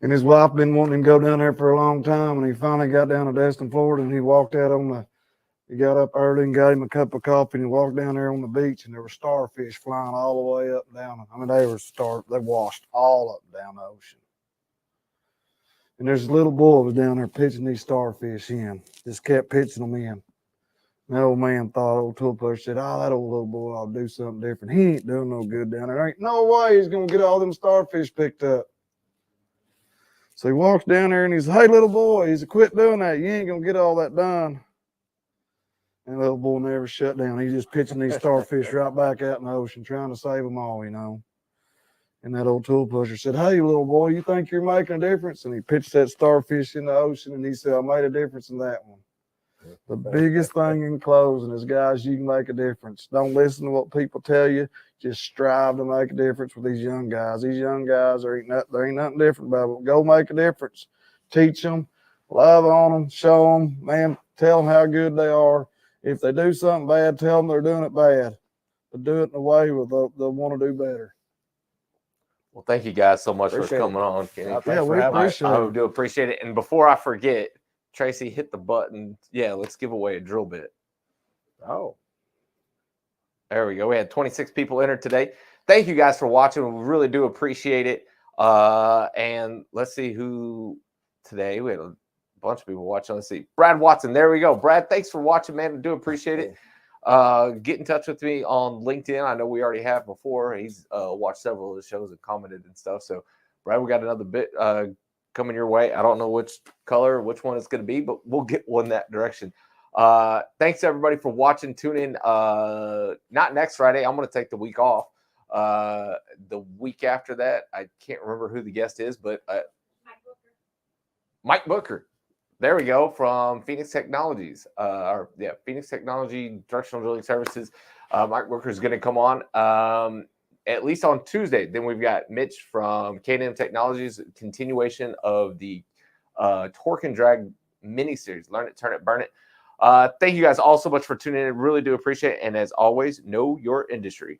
and his wife been wanting him to go down there for a long time. And he finally got down to Destin, Florida, and he walked out he got up early and got him a cup of coffee, and he walked down there on the beach, and there were starfish flying all the way up and down. I mean, they washed all up and down the ocean. And there's a little boy was down there pitching these starfish in, just kept pitching them in. And the old man thought, old tool pusher said, oh, that old little boy ought to do something different. He ain't doing no good down there. There ain't no way he's going to get all them starfish picked up. So he walks down there and he says, hey, little boy, he said, quit doing that. You ain't going to get all that done. And the little boy never shut down. He's just pitching these starfish right back out in the ocean, trying to save them all, And that old tool pusher said, hey, little boy, you think you're making a difference? And he pitched that starfish in the ocean, and he said, I made a difference in that one. The biggest thing in closing is, guys, you can make a difference. Don't listen to what people tell you. Just strive to make a difference with these young guys. These young guys, there ain't nothing different about it. Go make a difference. Teach them, love on them, show them, man, tell them how good they are. If they do something bad, tell them they're doing it bad. But do it in a way where they'll want to do better. Well, thank you guys so much for coming on, Kenny. We appreciate it. I do appreciate it. And before I forget, Tracy, hit the button. Yeah, let's give away a drill bit. Oh. There we go. We had 26 people entered today. Thank you guys for watching. We really do appreciate it. And let's see who today. We had a bunch of people watching. Let's see. Brad Watson. There we go. Brad, thanks for watching, man. I do appreciate it. Get in touch with me on LinkedIn. I know we already have before. He's watched several of the shows and commented and stuff. So, Brad, we got another bit coming your way. I don't know which color, which one it's going to be, but we'll get one that direction. Thanks, everybody, for watching. Tune in. Not next Friday. I'm going to take the week off. The week after that, I can't remember who the guest is, but Mike Booker. There we go, from Phoenix Technologies. Phoenix Technology Directional Drilling Services. Mike Booker is going to come on. at least on Tuesday. Then we've got Mitch from K&M Technologies, continuation of the Torque and Drag mini series. Learn it, turn it, burn it. Thank you guys all so much for tuning in. Really do appreciate it. And as always, know your industry.